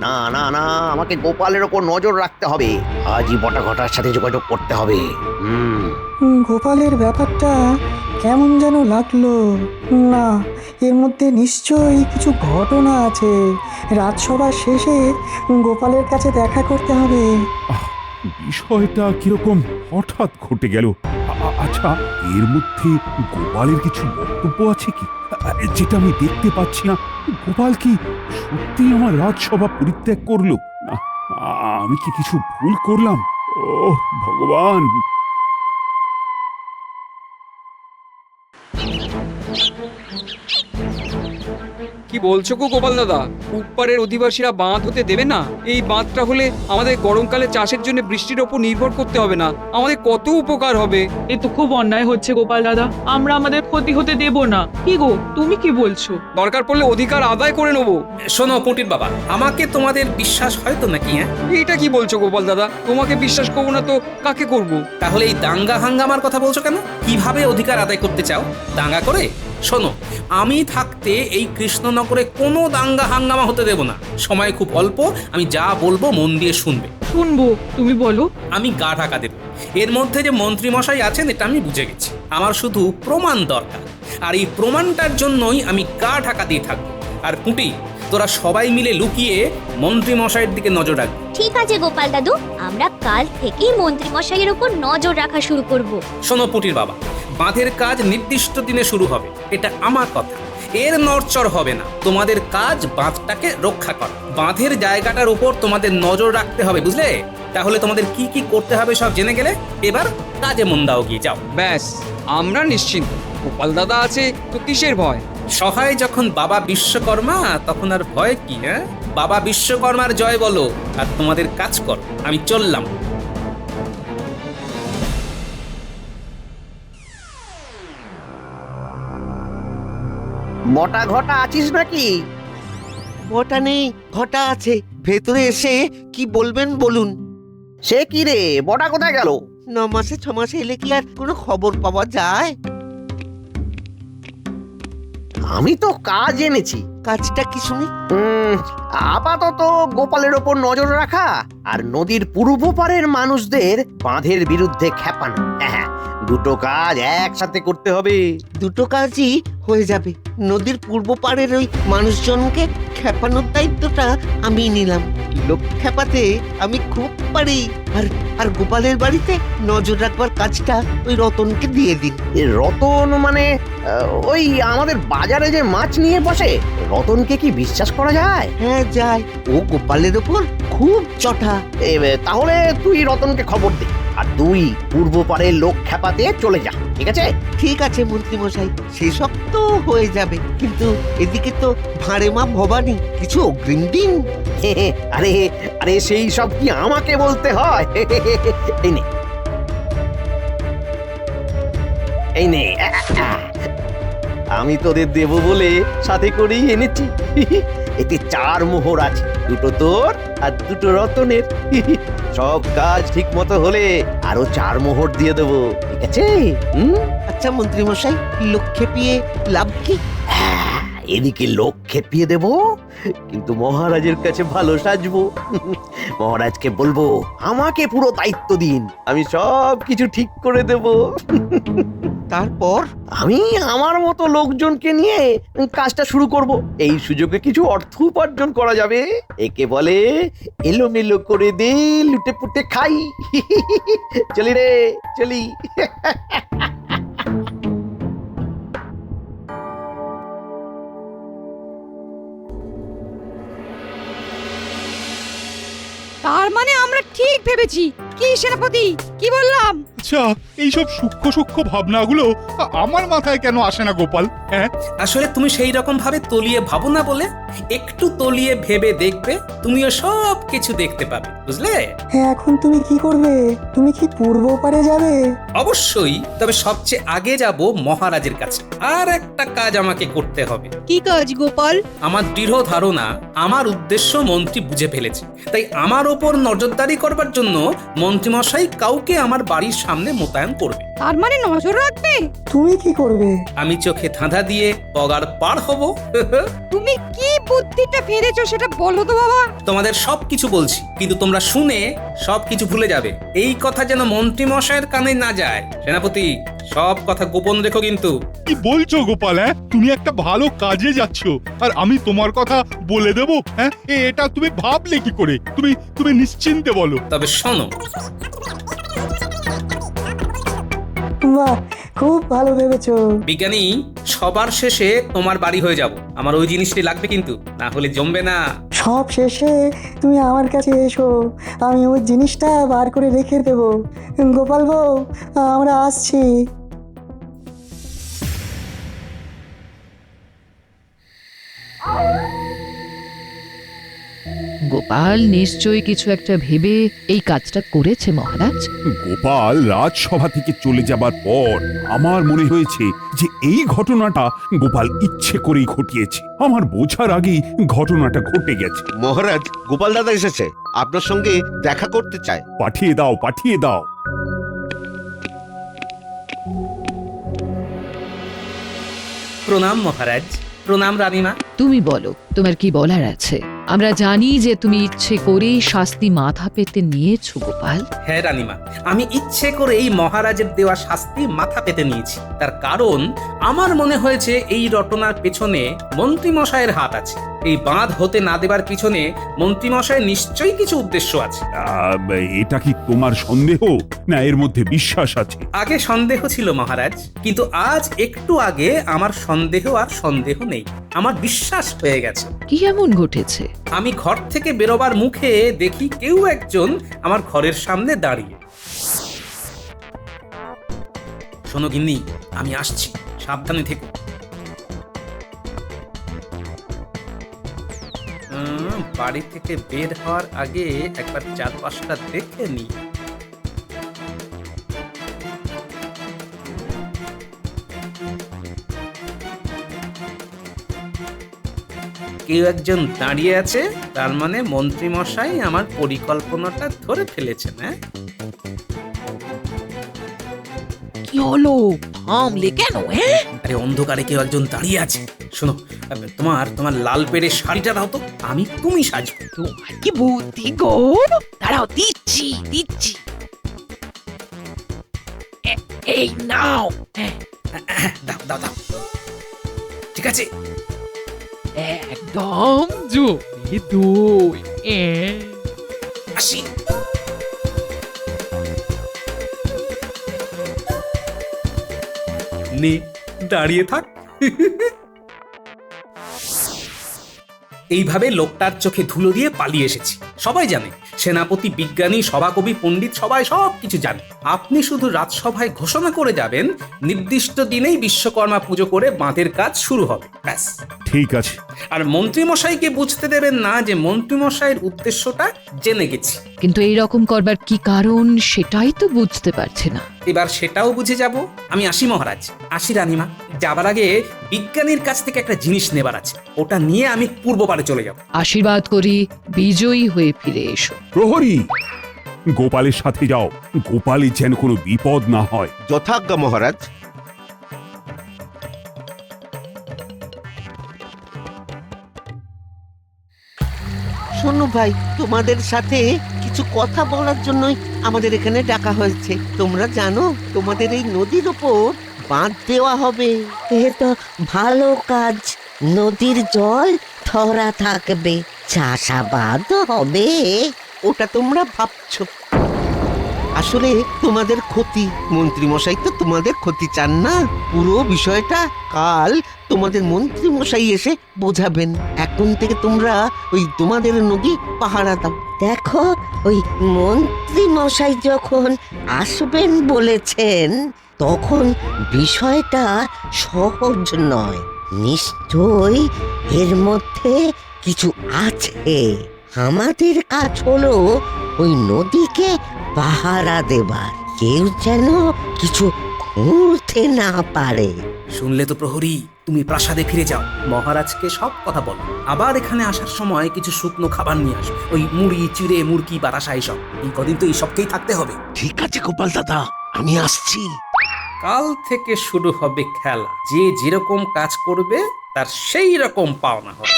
না না না, আমাকে গোপালের ওপর নজর রাখতে হবে। আজই বটাঘটার সাথে যোগাযোগ করতে হবে। গোপালের ব্যাপারটা কেমন যেন লাগলো। না, এর মধ্যে নিশ্চয়ই কিছু ঘটনা আছে। রাজসভা শেষে গোপালের কাছে দেখা করতে হবে। বিষয়টা কিরকম হঠাৎ ঘটে গেল। আচ্ছা, এর মধ্যে গোপালের কিছু বক্তব্য আছে কি, যেটা আমি দেখতে পাচ্ছি না? গোপাল কি সত্যি আমার রাজসভা পরিত্যাগ করলো? না, আমি কি কিছু ভুল করলাম? ও ভগবান! কি বলছো গো গোপাল দাদা? উপপারের অধিবাসীরা বাঁধ হতে দেবে না? এই বাঁধটা হলে আমাদের গরমকালে চাষের জন্য বৃষ্টির ওপর নির্ভর করতে হবে না। আমাদের কত উপকার হবে। এ তো খুব অন্যায় হচ্ছে গোপাল দাদা, আমরা আমাদের ক্ষতি হতে দেব না। কি গো, তুমি কি বলছো? দরকার পড়লে অধিকার আদায় করে নেবো। শোনো পুটির বাবা, আমাকে তোমাদের বিশ্বাস হয়তো নাকি? হ্যাঁ, এটা কি বলছো গোপাল দাদা? তোমাকে বিশ্বাস করবো না তো কাকে করবো? তাহলে এই দাঙ্গা হাঙ্গামার কথা বলছো কেন? কিভাবে অধিকার আদায় করতে চাও? দাঙ্গা করে? শোনো, আমি থাকতে এই কৃষ্ণনগরে কোনো দাঙ্গা হাঙ্গামা হতে দেব না। সময় খুব অল্প, আমি যা বলবো মন দিয়ে শুনবে। শুনবো, তুমি বলো। আমি গা ঢাকা দেব। এর মধ্যে যে মন্ত্রী মশাই আছেন এটা আমি বুঝে গেছি। আমার শুধু প্রমাণ দরকার, আর এই প্রমাণটার জন্যই আমি গা ঢাকা দিয়ে থাকবো। আর পুটি, তোরা সবাই মিলে লুকিয়ে মন্ত্রী মশাইয়ের দিকে নজর রাখবি। ঠিক আছে গোপাল দাদু, আমরা কাল থেকেই মন্ত্রী মশাইয়ের উপর নজর রাখা শুরু করব। শোনো পুটির বাবা, বাঁধের কাজ নির্দিষ্ট দিনে শুরু হবে, এটা আমার কথা। এর নড়চড় হবে না। তোমাদের কাজ বাঁধটাকে রক্ষা করা। বাঁধের জায়গাটার উপর তোমাদের নজর রাখতে হবে, বুঝলে? তাহলে তোমাদের কি কি করতে হবে সব জেনে গেলে এবার কাজে মন দাও, গিয়ে যাও। ব্যাস, আমরা নিশ্চিন্ত। গোপাল দাদা আছে তো কিসের ভয়? সহায় যখন বাবা বিশ্বকর্মা, তখন আর ভয় কি? হ্যাঁ, বাবা বিশ্বকর্মার জয় বলো আর তোমাদের কাজ করো। আমি চললাম। বটা ঘটা আছিস নাকি? বটা নেই, ঘটা আছে। ভেতরে এসে কি বলবেন বলুন। সে কি রে, বটা কোথায় গেল? 9 মাসে 6 মাসে এলে কি আর কোনো খবর পাওয়া যায়? আমি তো কাজ এনেছি। কাজটা কি শুনি? আপাতত গোপালের ওপর নজর রাখা আর নদীর পূর্ব পারের মানুষদের বাঁধের বিরুদ্ধে খেপানো। হ্যাঁ, দুটো কাজ একসাথে করতে হবে। দুটো কাজই হয়ে যাবে। নদীর পূর্ব পাড়ের ওই মানুষজনকে খেপানোর দায়িত্বটা আমি নিলাম। লোক খেপাতে আমি খুব পারি। আর গোপালের বাড়িতে নজর রাখবার কাজটা ওই রতনকে দিয়ে দিন। রতন মানে ওই আমাদের বাজারে যে মাছ নিয়ে বসে, রতনকে কি বিশ্বাস করা যায়? হ্যাঁ যায়, ও গোপালের ওপর খুব চটা। তাহলে তুই রতনকে খবর দে, আর তুই পূর্ব পাড়ের লোক খেপাতে চলে যা। ঠিক আছে? ঠিক আছে মন্ত্রী মশাই, সেসব তো হয়ে যাবে, কিন্তু এদিকে তো ভাঁড়ে মা ভবানী, কিছু অগ্রিম দিন। আরে আরে সেই সব কি আমাকে বলতে হয়? এই নে, এই নে, আমি তোদের দেব বলে সাথে করেই এনেছি। এতে 4 মোহর আছে, 2টো তোর আর 2টো রতনের। সব কাজ ঠিক মতো হলে আরো 4 মোহর দিয়ে দেবো, ঠিক আছে? আচ্ছা মন্ত্রী মশাই, লোক খেপিয়ে লাভ কি? এদিকে লোক খেপিয়ে দেব, কিন্তু মহারাজের কাছে ভালো সাজবো। মহারাজকে বলবো আমাকে পুরো দায়িত্ব দিন, আমি সব কিছু ঠিক করে দেব। তারপর আমি আমার মতো লোকজনকে নিয়ে কাজটা শুরু করব। এই সুযোগে কিছু অর্থ উপার্জন করা যাবে। একে বলে এলোমেলো করে দে, লুটে পুটে খাই। চলি রে, চলি। তার মানে আমরা ঠিক ভেবেছি। কি সেনাপতি, কি বললাম? আচ্ছা, এইসব সূক্ষ্ম সূক্ষ্ম ভাবনাগুলো আমার মাথায় কেন আসে না গোপাল? হ্যাঁ, আসলে তুমি সেই রকম ভাবে তলিয়ে ভাবো না বলে, একটু তলিয়ে ভেবে দেখবে, তুমিও সব কিছু দেখতে পাবে, বুঝলে? হ্যাঁ, এখন তুমি কি করবে? তুমি কি পূর্ব পারে যাবে? অবশ্যই, তবে সবচেয়ে আগে যাব মহারাজের কাছে। আর একটা কাজ আমাকে করতে হবে। কি কাজ গোপাল? আমার দৃঢ় ধারণা আমার উদ্দেশ্য মন্ত্রী বুঝে ফেলেছে, তাই আমার ওপর নজরদারি করবার জন্য মন্ত্রীমশাই কাউকে আমার বাড়ির সামনে মোতায়েন করবে। তার মানে নজর রাখবে? তুমি কি করবে? আমি চোখে ধাঁধা দিয়ে পগার পার হব। তুমি কি বুদ্ধিটা ফেলেছো সেটা বলো তো বাবা। তোমাদের সবকিছু বলছি, কিন্তু তোমরা শুনে সবকিছু ভুলে যাবে। এই কথা যেন মন্ত্রী মশাইয়ের কানে না যায়। সেনাপতি, সব কথা গোপন রেখো কিন্তু। কি বলছো গোপাল? হ্যাঁ, তুমি একটা ভালো কাজে যাচ্ছ আর আমি তোমার কথা বলে দেবো? হ্যাঁ, এটা তুমি ভাবলে কি করে? তুমি নিশ্চিন্তে বলো। তবে শোনো, বাহ, খুব ভালো ভেবেছো। বিজ্ঞানী, সবার শেষে তোমার বাড়ি হয়ে যাব। আমার ওই জিনিসটি লাগবে কিন্তু, না হলে জমবে না। সব শেষে তুমি আমার কাছে এসো, আমি ওই জিনিসটা বার করে রেখে দেবো। গোপাল বউ, আমরা আসছি। গোপাল নিশ্চয়ই কিছু একটা ভেবে এই কাজটা করেছে মহারাজ। গোপাল রাজসভা থেকে চলে যাবার পর আমার মনে হয়েছে যে এই ঘটনাটা গোপাল ইচ্ছে করেই ঘটিয়েছে। আমার বোঝার আগেই ঘটনাটা ঘটে গেছে। মহারাজ, গোপাল দাদা এসেছে, আপনার সঙ্গে দেখা করতে চায়। পাঠিয়ে দাও, পাঠিয়ে দাও। প্রণাম মহারাজ। প্রণাম রানীমা। তুমি বলো, তোমার কি বলার আছে? আমরা জানি যে তুমি ইচ্ছে করেই শাস্তি মাথা পেতে নিয়েছো গোপাল। হ্যাঁ রানীমা, আমি ইচ্ছে করে এই মহারাজের দেওয়া শাস্তি মাথা পেতে নিয়েছি। তার কারণ আমার মনে হয়েছে এই রটনার পেছনে মন্ত্রীমশাইয়ের হাত আছে। এই বাঁধ হতে না দেবার পিছনে মন্ত্রীমশাইয়ের নিশ্চয়ই কিছু উদ্দেশ্য আছে। এটা কি তোমার সন্দেহ, না এর মধ্যে বিশ্বাস আছে? আগে সন্দেহ ছিল মহারাজ, কিন্তু আজ একটু আগে আমার সন্দেহ আর সন্দেহ নেই, আমার বিশ্বাস হয়ে গেছে। কি এমন ঘটেছে? আমি ঘর থেকে বেরোবার মুখে দেখি কেউ একজন আমার ঘরের সামনে দাঁড়িয়ে। শোনো গিন্নি, আমি আসছি, সাবধানে থেকো। বাড়ি থেকে বের হওয়ার আগে একবার চারপাশটা দেখে নি। কেউ একজন দাঁড়িয়ে আছে, তার মানে মন্ত্রী মশাই আমার পরিকল্পনাটা ধরে ফেলেছেন। হ্যাঁ, কি হলো? থামলে কেন? আরে অন্ধকারে কেউ একজন দাঁড়িয়ে আছে। শোনো, তোমার লাল পেড়ে শাড়িটা দাও তো, আমি তুমি সাজবো। তোমার কি বুদ্ধি গো! দাঁড়াও, দিচ্ছি দিচ্ছি। এই নাও। দাও দাও দাও, ঠিক আছে। একদম জমি দই। আসি। নে, দাঁড়িয়ে থাক। এইভাবে লোকটার চোখে ধুলো দিয়ে পালিয়ে এসেছি। সবাই জানে সেনাপতি, বিজ্ঞানী, সভাকবি, পণ্ডিত সবাই সব কিছু জানে। আপনি শুধু রাজসভায় ঘোষণা করে যাবেন নির্দিষ্ট দিনেই বিশ্বকর্মা পুজো করে বাঁধের কাজ শুরু হবে, ব্যাস। ঠিক আছে। আর মন্ত্রীমশাইকে বুঝতে দেবেন না যে মন্ত্রীমশাইয়ের উদ্দেশ্যটা জেনে গেছি। কিন্তু এই রকম করবার কি কারণ সেটাই তো বুঝতে পারছে না। এবার সেটাও বুঝে যাব। আমি আসি মহারাজ, আসি রানীমা। যাবার আগে বিজ্ঞানীর কাছ থেকে একটা জিনিস নেবার আছে, ওটা নিয়ে আমি পূর্ব পারে চলে যাব। আশীর্বাদ করি বিজয়ী হয়ে ফিরে এসো। প্রহরী, গোপালের সাথে যাও, গোপালের যেন কোনো বিপদ না হয়। যথাজ্ঞা মহারাজ। শোনো ভাই, তোমাদের সাথে কিছু কথা বলার জন্যই আমাদের এখানে ডাকা হয়েছে। তোমরা জানো তোমাদের এই নদীর ওপর বাঁধ দেওয়া হবে। এ তো ভালো কাজ, নদীর জল ধরা থাকবে, চাষাবাদ হবে। ওটা তোমরা ভাবছো, আসলে তোমাদের ক্ষতি। মন্ত্রী মশাই তো তোমাদের ক্ষতি চান না। পুরো বিষয়টা কাল তোমাদের মন্ত্রী মশাই এসে বোঝাবেন। এখন থেকে তোমরা ওই তোমাদের নদী পাহারা দাও। দেখো, ওই মন্ত্রী মশাই যখন আসবেন বলেছেন, তখন বিষয়টা সহজ নয়। নিশ্চয়ই এর মধ্যে কিছু আছে। আমাদের কাজ হলো ওই নদীকে পাহারা দেবার, কেউ যেন কিছু খুঁড়তে না পারে। শুনলে তো প্রহরী, তুমি প্রাসাদে ফিরে যাও, মহারাজকে সব কথা বলো। আবার এখানে আসার সময় কিছু শুকনো খাবার নিয়ে আসো, ওই মুড়ি, চিড়ে, মুরগি, বাতাসা, এইসব। এই কদিন তো এইসবকেই থাকতে হবে। ঠিক আছে গোপাল দাদা, আমি আসছি। কাল থেকে শুরু হবে খেলা, যে যেরকম কাজ করবে তার সেই রকম পাওনা হবে।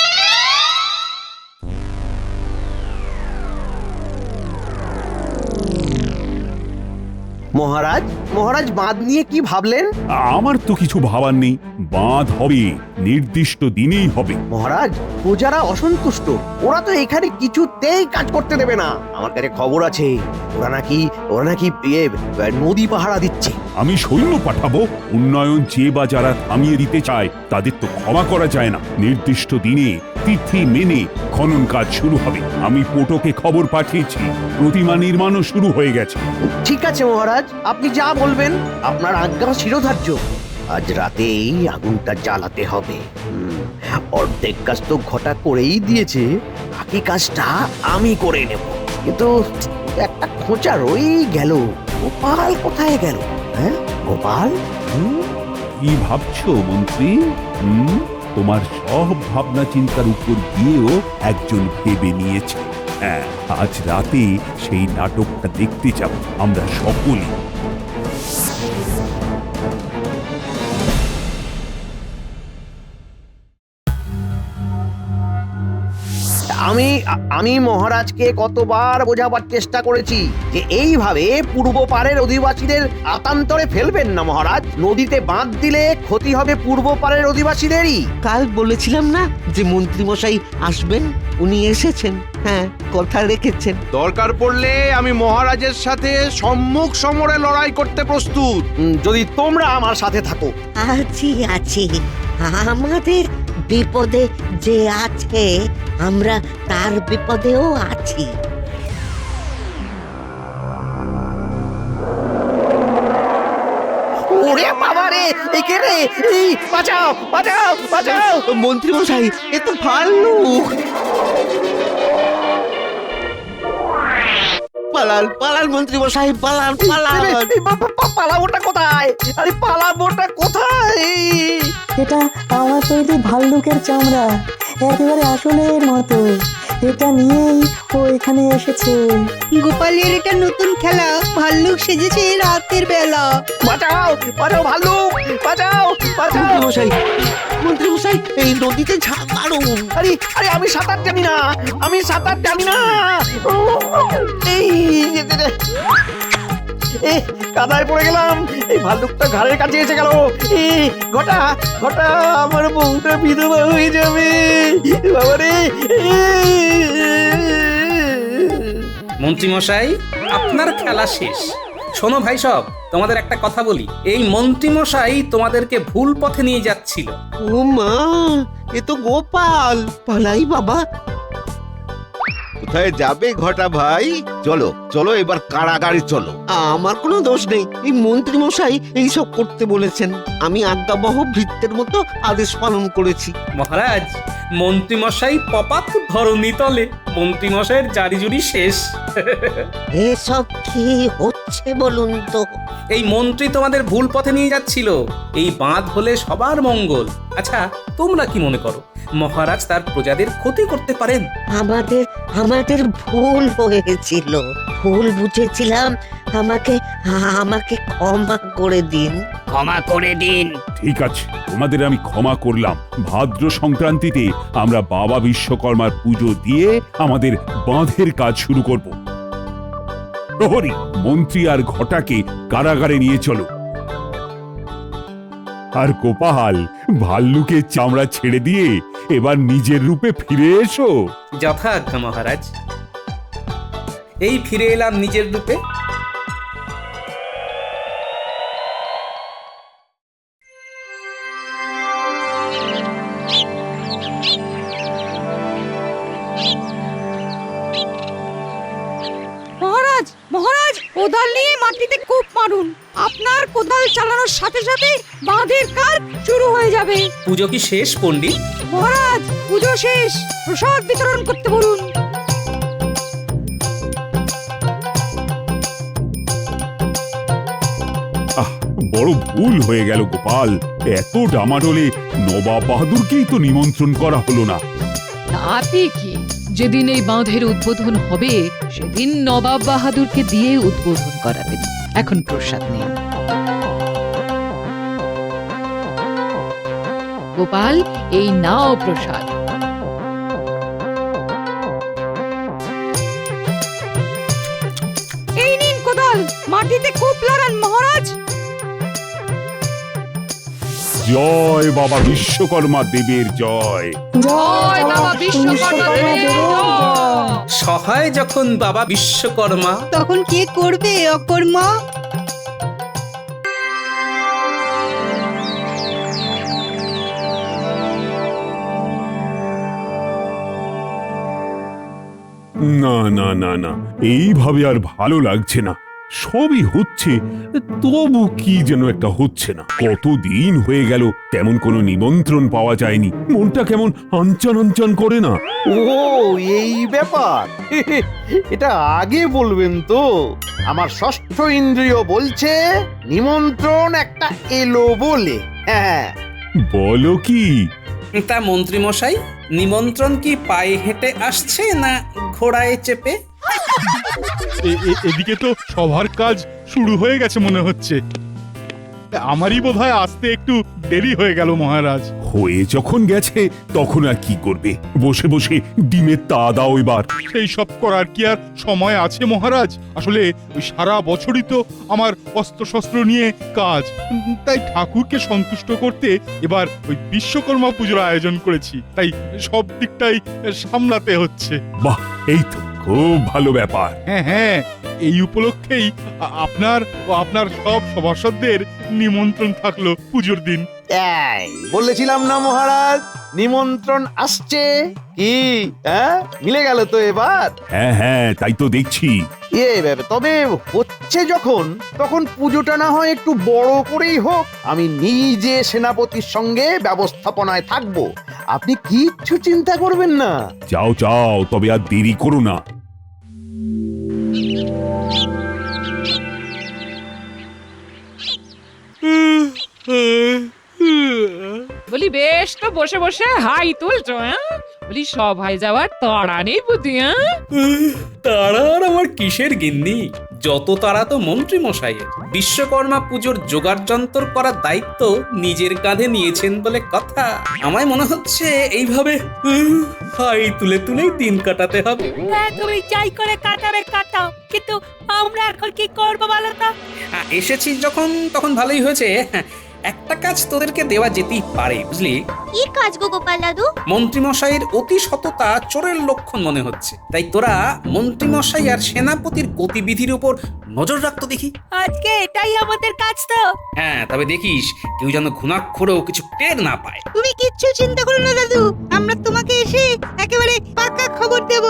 মহারাজ, মহারাজ বাঁধ নিয়ে কি ভাবলেন? আমার তো কিছু ভাবার নেই, বাঁধ হবে, নির্দিষ্ট দিনেই হবে। মহারাজ, প্রজারা অসন্তুষ্ট, ওরা তো এখানে কিছুতেই কাজ করতে দেবে না। আমার কাছে খবর আছে ওরা নাকি নদী পাহারা দিচ্ছে। আমি সৈন্য পাঠাবো, উন্নয়ন যে বা যারা থামিয়ে দিতে চায় তাদের তো ক্ষমা করা যায় না। নির্দিষ্ট দিনে তিথি মেনে খনন কাজ শুরু হবে। আমি পোটোকে খবর পাঠিয়েছি, প্রতিমা নির্মাণও শুরু হয়ে গেছে। ঠিক আছে মহারাজ, আপনি যা বলবেন, আপনার আজ্ঞা শিরোধার্য। আজ রাতেই আগুনটা জ্বালাতে হবে। অর্ধেক কাজ তো ঘটা করেই দিয়েছে, বাকি কাজটা আমি করে নেব। কিন্তু একটা খোঁচা রয়েই গেল, গোপাল কোথায় গেল? হ্যাঁ গোপাল? কি ভাবছো মন্ত্রী? তোমার সব ভাবনা চিন্তার উপর গিয়েও একজন ভেবে নিয়েছে। হ্যাঁ, আজ রাতে সেই নাটকটা দেখতে যাব আমরা সকলে। আমি মহারাজকে কতবার বোঝাবার চেষ্টা করেছি যে এইভাবে পূর্ব পাড়ের অধিবাসীদের আতান্তরে ফেলবেন না মহারাজ। নদীতে বাঁধ দিলে ক্ষতি হবে পূর্ব পাড়ের অধিবাসীদেরই। কাল বলেছিলাম না যে মন্ত্রী মশাই আসবেন, উনি এসেছেন। হ্যাঁ, কথা রেখেছেন। দরকার পড়লে আমি মহারাজের সাথে সম্মুখ সমরে লড়াই করতে প্রস্তুত, যদি তোমরা আমার সাথে থাকো। আছি, আমাদের বিপদে যে আছে, আমরা তার বিপদেও আছি। ওরে বাবা রে, এই কে রে? এই বাঁচাও বাঁচাও বাঁচাও! মন্ত্রী মশাই, এ তো ভাল্লুক। পালান পালান মন্ত্রী মশাই, পালান পালান। পালাবোটা কোথায়? আরে পালাবোটা কোথায়? এটা আমার তৈরি ভাল্লুকের চামড়া, একেবারে আসলের মতো। এটা নিয়েই ও এখানে এসেছে। গোপালের এটা নতুন খেলা, ভাল্লুক সেজেছে রাতের বেলা। বাঁচাও বাঁচাও ভাল্লুক, বাঁচাও বাঁচাও! মন্ত্রী মশাই, এই নদীতে ঝাঁপ মারুন। আরে আরে, আমি সাঁতার জানি না, আমি সাঁতার জানি না। এই কাদায় পড়ে গেলাম, এই ভাল্লুকটা ঘাড়ের কাছে এসে গেল। ঘটা ঘটা, আমার বউটা বিধবা হয়ে যাবে বাবারে। মন্ত্রী মশাই, আপনার খেলা শেষ। শোনো ভাই সব, তোমাদের একটা কথা বলি। এই মন্ত্রী মশাই তোমাদেরকে ভুল পথে নিয়ে যাচ্ছিল। ও মা, এ তো গোপাল। পালাই বাবা। কোথায় যাবে ঘটা ভাই? চলো চলো এবার কারাগারে চলো। আমার কোনো দোষ নেই, এই মন্ত্রী মশাই এইসব করতে বলেছেন, আমি আজ্ঞাবহ ভৃত্যের মতো আদেশ পালন করেছি। মহারাজ, মন্ত্রীমশাই পপাত ধরণী তলে, মন্ত্রীমশাইয়ের জারিজুরি শেষ। এসব কি হচ্ছে বলুন তো? এই মন্ত্রী তোমাদের ভুল পথে নিয়ে যাচ্ছিল। এই বাঁধ হলে সবার মঙ্গল। আচ্ছা, তোমরা কি মনে করো মহারাজ তার প্রজাদের ক্ষতি করতে পারেন? আমাদের ভুল হয়েছিল, ভুল বুঝেছিলাম। আমাকে আমাকে ক্ষমা করে দিন। ক্ষমা করে দিন। ঠিক আছে, তোমাদের আমি ক্ষমা করলাম। ভাদ্র সংক্রান্তিতে আমরা বাবা বিশ্বকর্মার পুজো দিয়ে আমাদের বাঁধের কাজ শুরু করব। প্রহরী, মন্ত্রী আর ঘটাকে কারাগারে নিয়ে চলো। আর গোপাল, ভাল্লুকের চামড়া ছেড়ে দিয়ে এবার নিজের রূপে ফিরে এসো। যথাজ্ঞা মহারাজ। এই ফিরে এলাম নিজের রূপে। মহারাজ, মহারাজ, কোদাল নিয়ে মাটিতে কূপ মারুন। আপনার কোদাল চালানোর সাথে সাথে বাঁধের কাজ শুরু হয়ে যাবে। পুজো কি শেষ পণ্ডিত? মহারাজ, পুজো শেষ, প্রসাদ বিতরণ করতে বলুন। বড় ভুল হয়ে গেল গোপাল। এত ডামাডোলে নবাব বাহাদুরকেই তো নিমন্ত্রণ করা হলো না। তাতে কি, যেদিন এই বাঁধের উদ্বোধন হবে সেদিন নবাব বাহাদুরকে দিয়ে উদ্বোধন করাবেন। এখন প্রসাদ নিন। গোপাল, এই নাও প্রসাদ। এই নিন কোদাল, মাটিতে কূপ লাগান মহারাজ। জয় বাবা বিশ্বকর্মা দেবের জয়। জয় বাবা বিশ্বকর্মা দেবের জয়। সহায় যখন বাবা বিশ্বকর্মা, তখন কে করবে অকর্মা? না না না না, এইভাবে আর ভালো লাগছে না। সবই হচ্ছে, তবু কি যেন একটা হচ্ছে না। কতদিন হয়ে গেল তেমন কোনো নিমন্ত্রণ পাওয়া যায়নি। মনটা কেমন আনচান আনচান করে না? ও এই ব্যাপার, এটা আগে বলবেন তো। আমার ষষ্ঠ ইন্দ্রিয় বলছে নিমন্ত্রণ একটা এলো বলে। হ্যাঁ, বলো কি? তা মন্ত্রীমশাই, নিমন্ত্রণ কি পায়ে হেঁটে আসছে না ঘোড়ায় চেপে? এদিকে তো সবার কাজ শুরু হয়ে গেছে মনে হচ্ছে। আমারই বোধহয় আসতে একটু দেরি হয়ে গেল মহারাজ। হয়ে যখন গেছে তখন আর কি করবে? বসে বসে ডিমের তা দাও এবার। সেই সব করার কি আর সময় আছে মহারাজ? আসলে ওই সারা বছরই তো আমার অস্ত্রশস্ত্র নিয়ে কাজ, তাই ঠাকুরকে সন্তুষ্ট করতে এবার ওই বিশ্বকর্মা পুজোর আয়োজন করেছি, তাই সব দিকটাই সামলাতে হচ্ছে। বাহ, এই তো খুব ভালো ব্যাপার। হ্যাঁ হ্যাঁ, এই উপলক্ষেই আপনার ও আপনার সব সভাসদদের নিমন্ত্রণ থাকলো পুজোর দিন। এই বলেছিলাম না মহারাজ, নিমন্ত্রণ আসছে। কি মিলে গেল তো এবার? হ্যাঁ হ্যাঁ, তাই তো দেখছি। তবে হচ্ছে যখন, তখন পুজোটা না হয় একটু বড় করেই হোক। আমি নিজে সেনাপতির সঙ্গে ব্যবস্থাপনায় থাকবো, আপনি কিচ্ছু চিন্তা করবেন না। যাও যাও, তবে আর দেরি করো না। বলি, বেশ তো বসে বসে হাই তুলছো। বলি, সভায় যাওয়ার তাড়া নেই বুদ্ধি? তারার আমার কিসের গিন্নি? যত তারা তো মন্ত্রী মশাইয়ের। বিশ্বকর্মা পুজোর জোগাড় যন্ত্র করার দায়িত্ব নিজের কাঁধে নিয়েছেন বলে কথা। আমায় মনে হচ্ছে এইভাবে হাই তুলে তুলেই দিন কাটাতে হবে। তুমি যাই করে কাটাবে কাটাও, কিন্তু আমরা এখন কি করবো বলো তো? এসেছি যখন তখন ভালোই হয়েছে। একটা কাজ তোদেরকে দেওয়া যেতেই পারে, বুঝলি? কি কাজ গো গোপাল দাদু? মন্ত্রীমশাইয়ের অতি সততা চোরের লক্ষণ মনে হচ্ছে, তাই তোরা মন্ত্রীমশাই আর সেনাপতির গতিবিধির উপর নজর রাখতো দেখি। আজকে এটাই আমাদের কাজ তো। হ্যাঁ, তবে দেখিস কেউ যেন ঘুণাক্ষরেও কিছু টের না পায়। তুমি কিচ্ছু চিন্তা করো না দাদু, আমরা তোমাকে এসে একেবারে পাকা খবর দেব।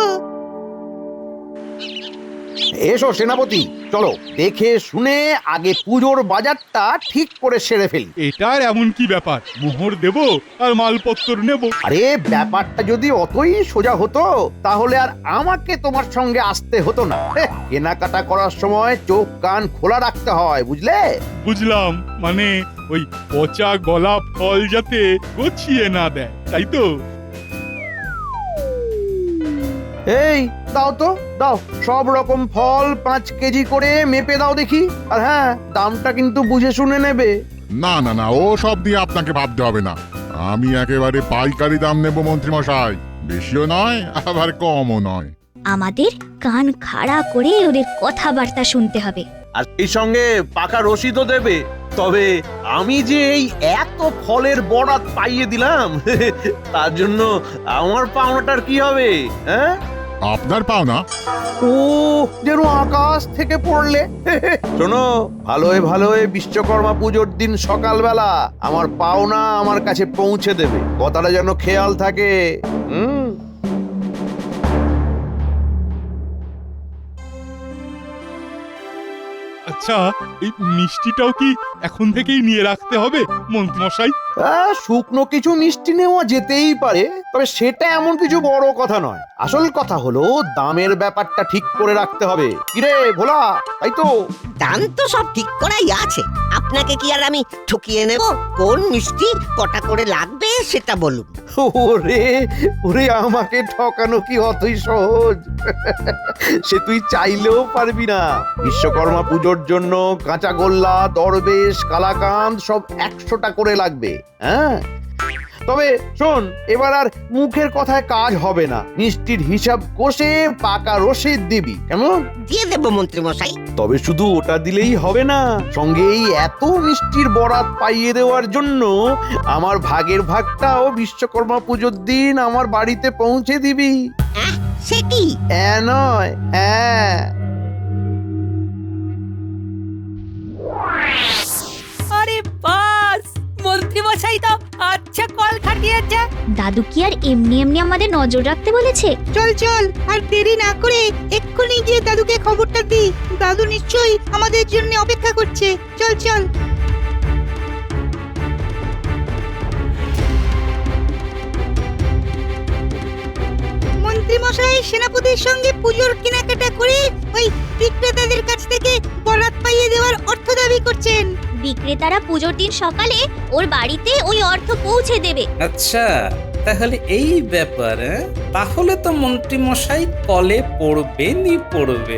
এসো সেনাপতি, চলো দেখে শুনে আগে পুজোর বাজারটা ঠিক করে সেরে ফেলি। এটার এমন কি ব্যাপার? মোহর দেব আর মালপত্র নেব। আরে ব্যাপারটা যদি অতই সোজা হতো তাহলে আর আমাকে তোমার সঙ্গে আসতে হতো না। কেনাকাটা করার সময় চোখ কান খোলা রাখতে হয়, বুঝলে? বুঝলাম, মানে ওই পচা গলা ফল যাতে গছিয়ে না দেয়, তাই তো? এই দাও তো, দাও সব রকম ফল 5 কেজি করে মেপে দাও দেখি। আর হ্যাঁ, দামটা কিন্তু বুঝে শুনে নেবে। না না না, ও সব দিয়ে আপনাকে ভাবতে হবে না। আমি একেবারে পাইকারি দাম নেব মন্ত্রীমশাই, বেশিও নয় আবার কমও নয়। আমাদের কান খাড়া করে ওদের কথাবার্তা শুনতে হবে। আর এই সঙ্গে পাকা রসিদও দেবে। তবে আমি যে এই এত ফলের বরাত পাইয়ে দিলাম তার জন্য আমার পাওনাটার কি হবে? হ্যাঁ, আপনার পাওনা? ও যেন আকাশ থেকে পড়লে। শোনো, ভালোয় ভালোয় বিশ্বকর্মা পুজোর দিন সকালবেলা আমার পাওনা আমার কাছে পৌঁছে দেবে, কথাটা যেন খেয়াল থাকে। আচ্ছা, এই মিষ্টিটাও কি এখন থেকেই নিয়ে রাখতে হবে মন্ত্রীমশাই? শুকনো কিছু মিষ্টি নেওয়া যেতেই পারে, তবে সেটা এমন কিছু বড় কথা নয়। আসল কথা হলো দামের ব্যাপারটা ঠিক করে রাখতে হবে। কিরে ভোলা, তাই তো? দাম তো সব ঠিক করাই আছে, আপনাকে কি আর আমি ঠকিয়ে নেব? কোন মিষ্টি কটা করে লাগবে সেটা বলুন। ওরে ওরে, আমাকে ঠকানো কি অতই সহজ? সে তুই চাইলেও পারবি না। বিশ্বকর্মা পুজোর জন্য কাঁচা গোল্লা, দরবেশ, কালাকাঁদ সব 100টা করে লাগবে। হ্যাঁ, তবে শোন, এবার আর মুখের কথায় কাজ হবে না। মিষ্টির হিসাব কষে পাকা রসিদ দিবি, কেমন? দিয়ে দেব মন্ত্রী মশাই। তবে শুধু ওটা দিলেই হবে না, সঙ্গে এই এত মিষ্টির বরাত পাইয়ে দেওয়ার জন্য আমার ভাগের ভাগটাও বিশ্বকর্মা পুজোর দিন আমার বাড়িতে পৌঁছে দিবি। সে কি? নয়, হ্যাঁ। আরে বাস, মন্ত্রী মশাই তো আচ্ছা কল খাটিয়েছে। দাদু কি আর এমনি এমনি আমাদের নজর রাখতে বলেছে? চল চল, আর দেরি না করে এক্ষুনি গিয়ে দাদুকে খবরটা দি। দাদু নিশ্চয়ই আমাদের জন্য অপেক্ষা করছে। চল চল। মন্ত্রী মশাই সেনাপতির সঙ্গে পুজোর কেনাকাটা করে ওই বিক্রেতাদের কাছ থেকে বরাত পাইয়ে দেওয়ার অর্থ দাবি করছেন। বিক্রেতারা পুজোর দিন সকালে ওর বাড়িতে ওই অর্থ পৌঁছে দেবে। আচ্ছা, তাহলে এই ব্যাপার। তাহলে তো মন্ত্রী মশাই কলে পড়বেনই পড়বে।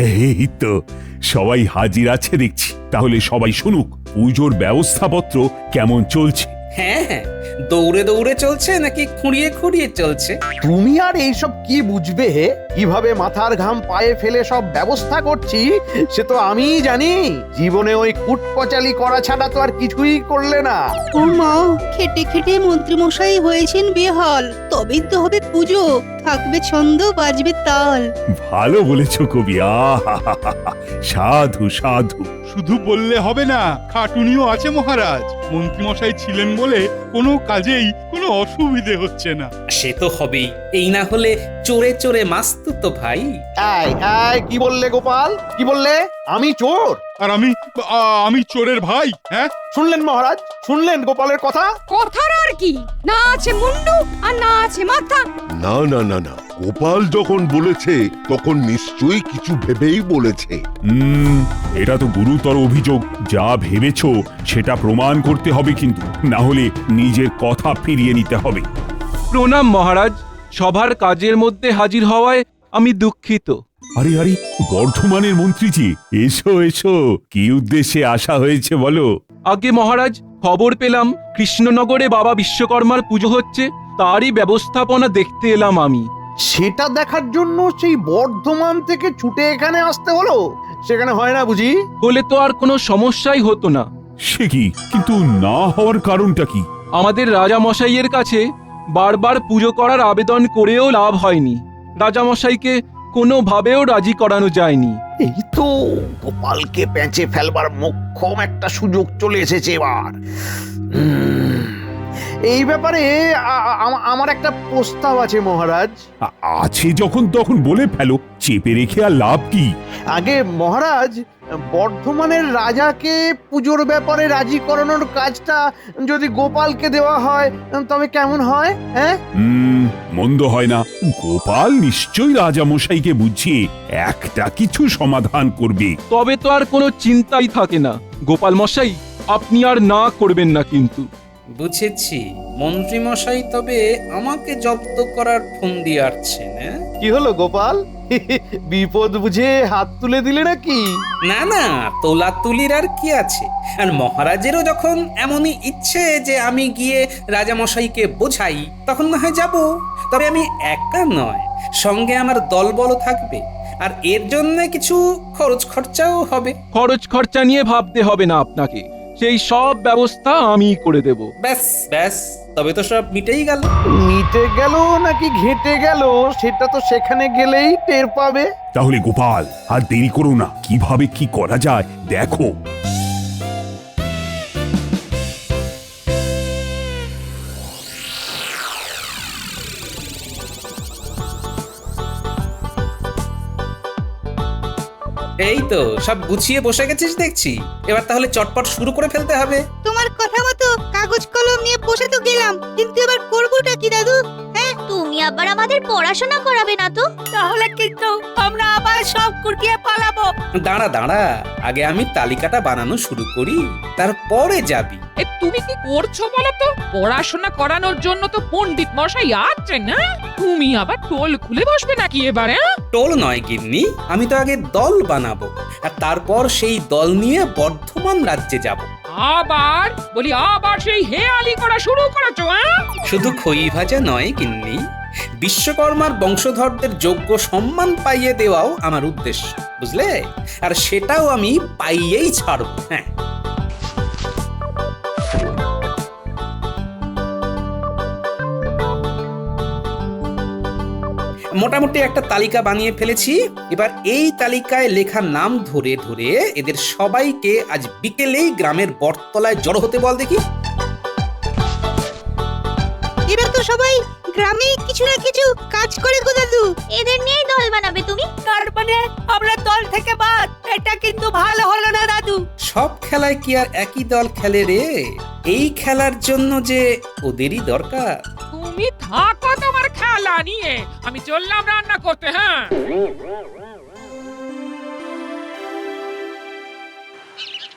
এই তো সবাই হাজির আছে দেখছি। তাহলে সবাই শুনুক পুজোর ব্যবস্থাপত্র কেমন চলছে। হ্যাঁ হ্যাঁ, দৌড়ে দৌড়ে চলছে নাকি খুঁড়িয়ে খুঁড়িয়ে চলছে? তুমি আর এইসব কি বুঝবে? কিভাবে মাথার ঘাম পায়ে ফেলে সব ব্যবস্থা করছি সে তো আমিই জানি। জীবনে ওই কুটকচালি করা ছাড়া তো আর কিছুই করলে না। ও মা, খেটে খেটে মন্ত্রী মশাই হয়েছেন বেহাল, তবেই তো হবে পুজো, থাকবে ছন্দ, বাজবে তাল। ভালো বলেছো কবি, সাধু সাধু। শুধু বললে হবে না, খাটুনিও আছে মহারাজ। মন্ত্রীমশাই ছিলেন বলে কোনো কাজেই কোনো অসুবিধে হচ্ছে না। সে তো হবেই, এই না হলে চোরে চোরে মাস্তু তো ভাই। কি বললে গোপাল? কি বললে? আমি চোর? আর আমি চোরের ভাই? হ্যাঁ, শুনলেন মহারাজ? শুনলেন গোপালের কথা? কথার আর কি, না আছে মুন্ডু আর না আছে মাথা। না না না না, গোপাল যখন বলেছে তখন নিশ্চয়ই কিছু ভেবেই বলেছে। এটা তো গুরুতর অভিযোগ। যা ভেবেছো সেটা প্রমাণ করতে হবে, কিন্তু না হলে নিজের কথা ফিরিয়ে নিতে হবে। প্রণাম মহারাজ, সভার কাজের মধ্যে হাজির হওয়ায় আমি দুঃখিত। আরে আরে, বর্ধমানের মন্ত্রীজি, এসো এসো। কি উদ্দেশ্যে আসা হয়েছে বলো? আগে মহারাজ, খবর পেলাম কৃষ্ণনগরে বাবা বিশ্বকর্মার পুজো হচ্ছে, তারই ব্যবস্থাপনা দেখতে এলাম আমি। সেটা দেখার জন্য সেই বর্ধমান থেকে ছুটে এখানে আসতে হলো? সেখানে হয় না বুঝি? হলে তো আর কোনো সমস্যাই হতো না। সে কি? কিন্তু না হওয়ার কারণটা কি? আমাদের রাজা মশাইয়ের কাছে বারবার পুজো করার আবেদন করেও লাভ হয়নি। রাজা মশাইকে কোনোভাবেও রাজি করানো যায়নি। এই তো গোপালকে পেঁচে ফেলবার মোক্ষম একটা সুযোগ চলে এসেছে এবার। এই ব্যাপারে আমার একটা প্রস্তাব আছে মহারাজ। আছে যখন তখন বলে ফেলো, চেপে রেখে আর লাভ কি? আগে মহারাজ, বর্ধমানের রাজাকে পুজোর ব্যাপারে রাজি করানোর কাজটা যদি গোপালকে দেওয়া হয় তবে কেমন হয়? হ্যাঁ, মন্দ হয় না। গোপাল নিশ্চয়ই রাজামশাইকে বুঝিয়ে একটা কিছু সমাধান করবে। তবে তো আর কোনো চিন্তাই থাকে না গোপাল মশাই, আপনি আর না করবেন না কিন্তু। বুঝেছি, মন্ত্রী মশাই তবে আমাকে জব্দ করার ফোন দিয়ে আসছেন। কি হলো গোপাল, বিপদ বুঝে হাত তুলে দিলে নাকি? না না, তোলা তুলির আর কি আছে। আর মহারাজেরও যখন এমনই ইচ্ছে যে আমি গিয়ে রাজামশাইকে বোঝাই, তখন না হয় যাব। তবে আমি একা নয়, সঙ্গে আমার দলবলও থাকবে, আর এর জন্য কিছু খরচ খরচাও হবে। খরচ খরচা নিয়ে ভাবতে হবে না আপনাকে, সেই সব ব্যবস্থা আমি করে দেব। ব্যাস ব্যাস, তবে তো সব মিটেই গেল। মিটে গেল নাকি ঘেঁটে গেল সেটা তো সেখানে গেলেই টের পাবে। তাহলে গোপাল আর দেরি করো না, কিভাবে কি করা যায় দেখো। এই তো সব গুছিয়ে বসে গেছিস দেখছি, এবার তাহলে চটপট শুরু করে ফেলতে হবে। তোমার কথা মতো কাগজ কলম নিয়ে বসে তো গেলাম, কিন্তু এবার করবোটা কি দাদু? হ্যাঁ, তুমি আবার আমাদের পড়াশোনা করাবে না তো? তাহলে কিন্তু আমরা আবার সব কুটিয়ে পালাবো। দাঁড়া দাঁড়া, আগে আমি তালিকাটা বানানো শুরু করি, তারপরে যাবি। তুমি কি করছো বলো তো? পড়াশোনা করানোর জন্য তো পণ্ডিত মশাই আছেন না, তুমি আবার টোল খুলে বসবে নাকি এবারে? টোল নয় গিন্নি, আমি তো আগে দল বানাবো, আর তারপর সেই দল নিয়ে বর্ধমান রাজ্যে যাব। আবার বলি, আবার সেই হেয়ালি করা শুরু করেছো? শুধু খই ভাজা নয় গিন্নি, বিশ্বকর্মার বংশধরদের যোগ্য সম্মান পাইয়ে দেওয়াও আমার উদ্দেশ্য, বুঝলে? আর সেটাও আমি পাইয়েই ছাড়ব। হ্যাঁ, মোটামুটি একটা তালিকা বানিয়ে ফেলেছি। এবার এই তালিকায় লেখা নাম ধরে ধরে এদের সবাইকে আজ বিকেলেই গ্রামের বটতলায় জড়ো হতে বল দেখি। এরা তো সবাই গ্রামে কিছু না কিছু কাজ করে গো দাদু। এদের নিয়েই দল বানাবে তুমি? তার মানে আমরা দল থেকে বাদ? এটা কিন্তু ভালো হলো না দাদু। সব খেলায় কি আর একই দল খেলে রে? এই খেলার জন্য যে ওদেরই দরকার। তুমি থাকো তোমার খেলা নিয়ে, আমি চললাম রান্না করতে। হ্যাঁ,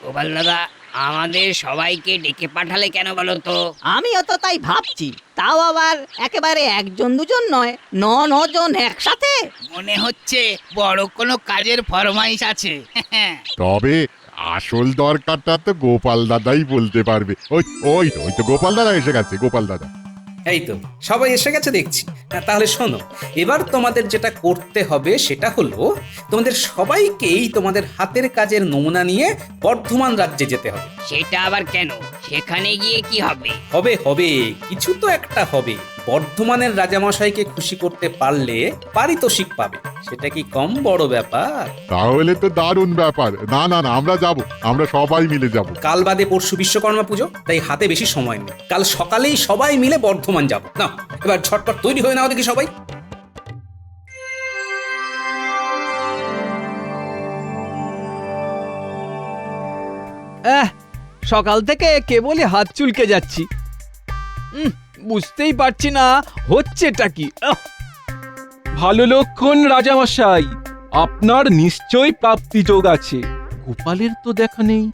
গোপাল দাদা, আমাদের সবাইকে ডেকে পাঠালে কেন বলো তো? আমিও তো তাই ভাবছি, তাও আবার একেবারে একজন দুজন নয়, 9 জন একসাথে। মনে হচ্ছে বড় কোনো কাজের ফরমাইশ আছে। তবে আসল দরকারটা তো গোপাল দাদাই বলতে পারবে। ওই ওই ওই তো গোপাল দাদা এসে গেছে, গোপাল দাদা। এই তো সবাই এসে গেছে দেখছি। তাহলে শোনো, এবার তোমাদের যেটা করতে হবে সেটা হলো তোমাদের সবাইকেই তোমাদের হাতের কাজের নমুনা নিয়ে বর্ধমান রাজ্যে যেতে হবে। সেটা আবার কেন? সেখানে গিয়ে কি হবে? হবে হবে, কিছু তো একটা হবে। বর্ধমানের রাজামশাইকে খুশি করতে পারলে পারিতোষিক পাবে, সেটা কি কম বড় ব্যাপার? তাহলে তো দারুণ ব্যাপার। না না না, আমরা যাব, আমরা সবাই মিলে যাব। কাল বাদে পরশু বিশ্বকর্মা পুজো, তাই হাতে বেশি সময় নেই। কাল সকালেই সবাই মিলে বর্ধমান যাব। না, এবার ঝটপট তৈরি হয়ে নাও দেখি সবাই। সকাল থেকে কেবলই হাত চুলকে যাচ্ছি, বুঝতেই পারছি না হচ্ছেটা কি। ভালো লক্ষণ রাজামশাই, আপনার নিশ্চয় প্রাপ্তি যোগ আছে। গোপালের তো দেখা নেই,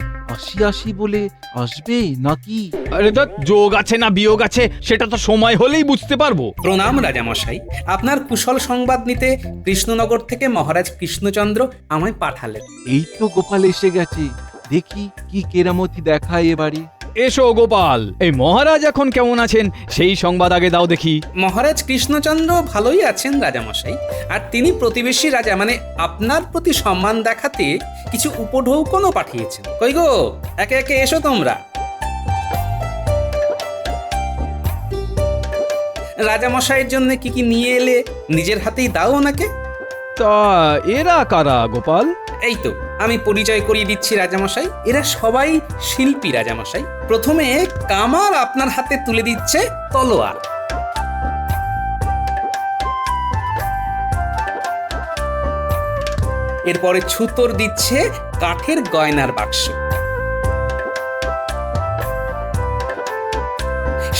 আসি বলে আসবে নাকি? আরে তো যোগ আছে না বিয়োগ আছে সেটা তো সময় হলেই বুঝতে পারবো। প্রণাম রাজামশাই, আপনার কুশল সংবাদ নিতে কৃষ্ণনগর থেকে মহারাজ কৃষ্ণচন্দ্র আমায় পাঠালেন। এই তো গোপাল এসে গেছে, দেখি কি কেরামতি দেখায় এবারে। এসো গোপাল, এই মহারাজ এখন কেমন আছেন সেই সংবাদ আগে দাও দেখি। মহারাজ কৃষ্ণচন্দ্র ভালোই আছেন রাজামশাই, আর তিনি প্রতিবেশী রাজা মানে আপনার প্রতি সম্মান দেখাতে কিছু উপঢৌকনও পাঠিয়েছেন। কই গো, একে একে এসো তোমরা। রাজামশাইয়ের জন্য কি কি নিয়ে এলে নিজের হাতেই দাও ওনাকে। তা এরা কারা গোপাল? এই তো আমি পরিচয় করিয়ে দিচ্ছি রাজামশাই, এরা সবাই শিল্পী রাজামশাই। প্রথমে কামার আপনার হাতে তুলে দিচ্ছে তলোয়ার, এরপরে ছুতোর দিচ্ছে কাঠের গয়নার বাক্স,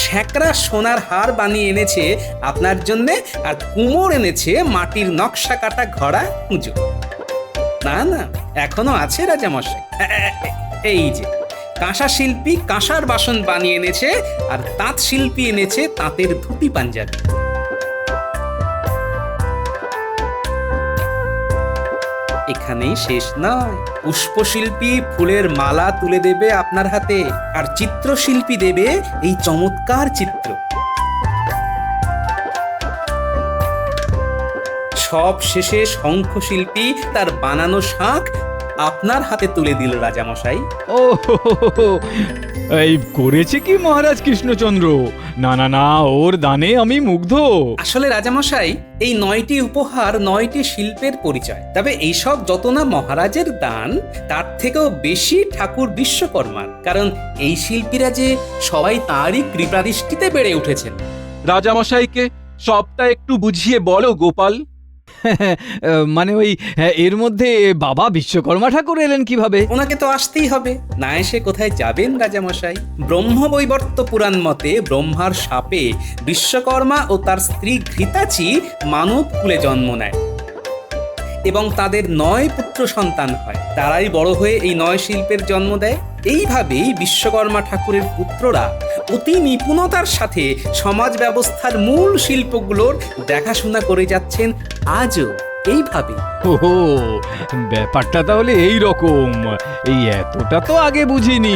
শ্যাকরা সোনার হার বানিয়ে এনেছে আপনার জন্যে, আর কুমোর এনেছে মাটির নকশা কাটা ঘোড়া পুজো। না না, এখনো আছে রাজামশাই। এই যে কাঁসা শিল্পী কাঁসার বাসন বানিয়ে এনেছে, আর তাঁত শিল্পী এনেছে তাঁতের ধুতি পাঞ্জাবি। এখানেই শেষ নয়, পুষ্পশিল্পী ফুলের মালা তুলে দেবে আপনার হাতে, আর চিত্রশিল্পী দেবে এই চমৎকার চিত্র। সব শেষে শঙ্খশিল্পী তার বানানো শাঁখ আপনার হাতে তুলে দিল রাজামশাই। ও এই করেছে কি মহারাজ কৃষ্ণচন্দ্র? না না না, ওর দানে আমি মুগ্ধ। আসলে রাজামশাই, এই 9টি উপহার 9টি শিল্পের পরিচয়। তবে এইসব যত না মহারাজের দান, তার থেকেও বেশি ঠাকুর বিশ্বকর্মার, কারণ এই শিল্পীরা যে সবাই তাঁরই কৃপাদৃষ্টিতে বেড়ে উঠেছেন। রাজামশাইকে সবটা একটু বুঝিয়ে বলো গোপাল। মানে ওই এর মধ্যে বাবা বিশ্বকর্মা ঠাকুর এলেন কিভাবে? ওনাকে তো আসতেই হবে, না এসে কোথায় যাবেন রাজামশাই? ব্রহ্মবৈবর্ত পুরাণ মতে ব্রহ্মার শাপে বিশ্বকর্মা ও তার স্ত্রী ঘৃতাচি মানব কুলে জন্ম নেয় এবং তাদের 9 পুত্র সন্তান হয়। তারাই বড় হয়ে এই 9 শিল্পের জন্ম দেয়। এইভাবেই বিশ্বকর্মা ঠাকুরের পুত্ররা অতি নিপুণতার সাথে সমাজ ব্যবস্থার মূল শিল্পগুলোর দেখাশোনা করে যাচ্ছেন আজও এইভাবে। ও ব্যাপারটা তাহলে এই রকম। এই এতটা তো আগে বুঝিনি।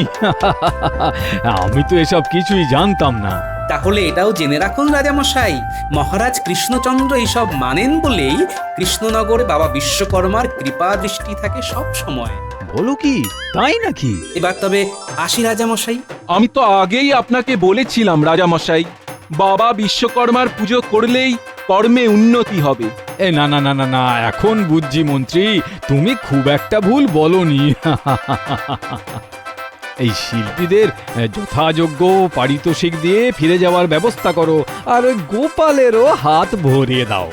আমি তো এসব কিছুই জানতাম না। তাহলে এটাও জেনে রাখুন রাজামশাই, মহারাজ কৃষ্ণচন্দ্র এইসব মানেন বলেই কৃষ্ণনগরে বাবা বিশ্বকর্মার কৃপা দৃষ্টি থাকে সব সময়। বলো কি, তাই নাকি? এবার তবে আসি রাজামশাই। আমি তো আগেই আপনাকে বলেছিলাম রাজামশাই, বাবা বিশ্বকর্মার পুজো করলেই কর্মে উন্নতি হবে। না না না না না, এখন বুঝছি মন্ত্রী, তুমি খুব একটা ভুল বলনি। এই শিল্পীদের যথাযোগ্য পারিতোষিক দিয়ে ফিরে যাওয়ার ব্যবস্থা করো, আর ওই গোপালেরও হাত ভরিয়ে দাও।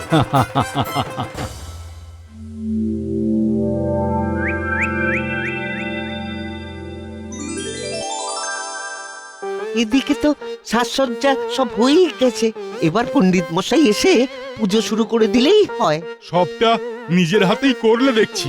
এদিকে তো সাজসজ্জা সব হয়েই গেছে, এবার পণ্ডিত মশাই এসে পুজো শুরু করে দিলেই হয়। সবটা নিজের হাতেই করলে দেখছি।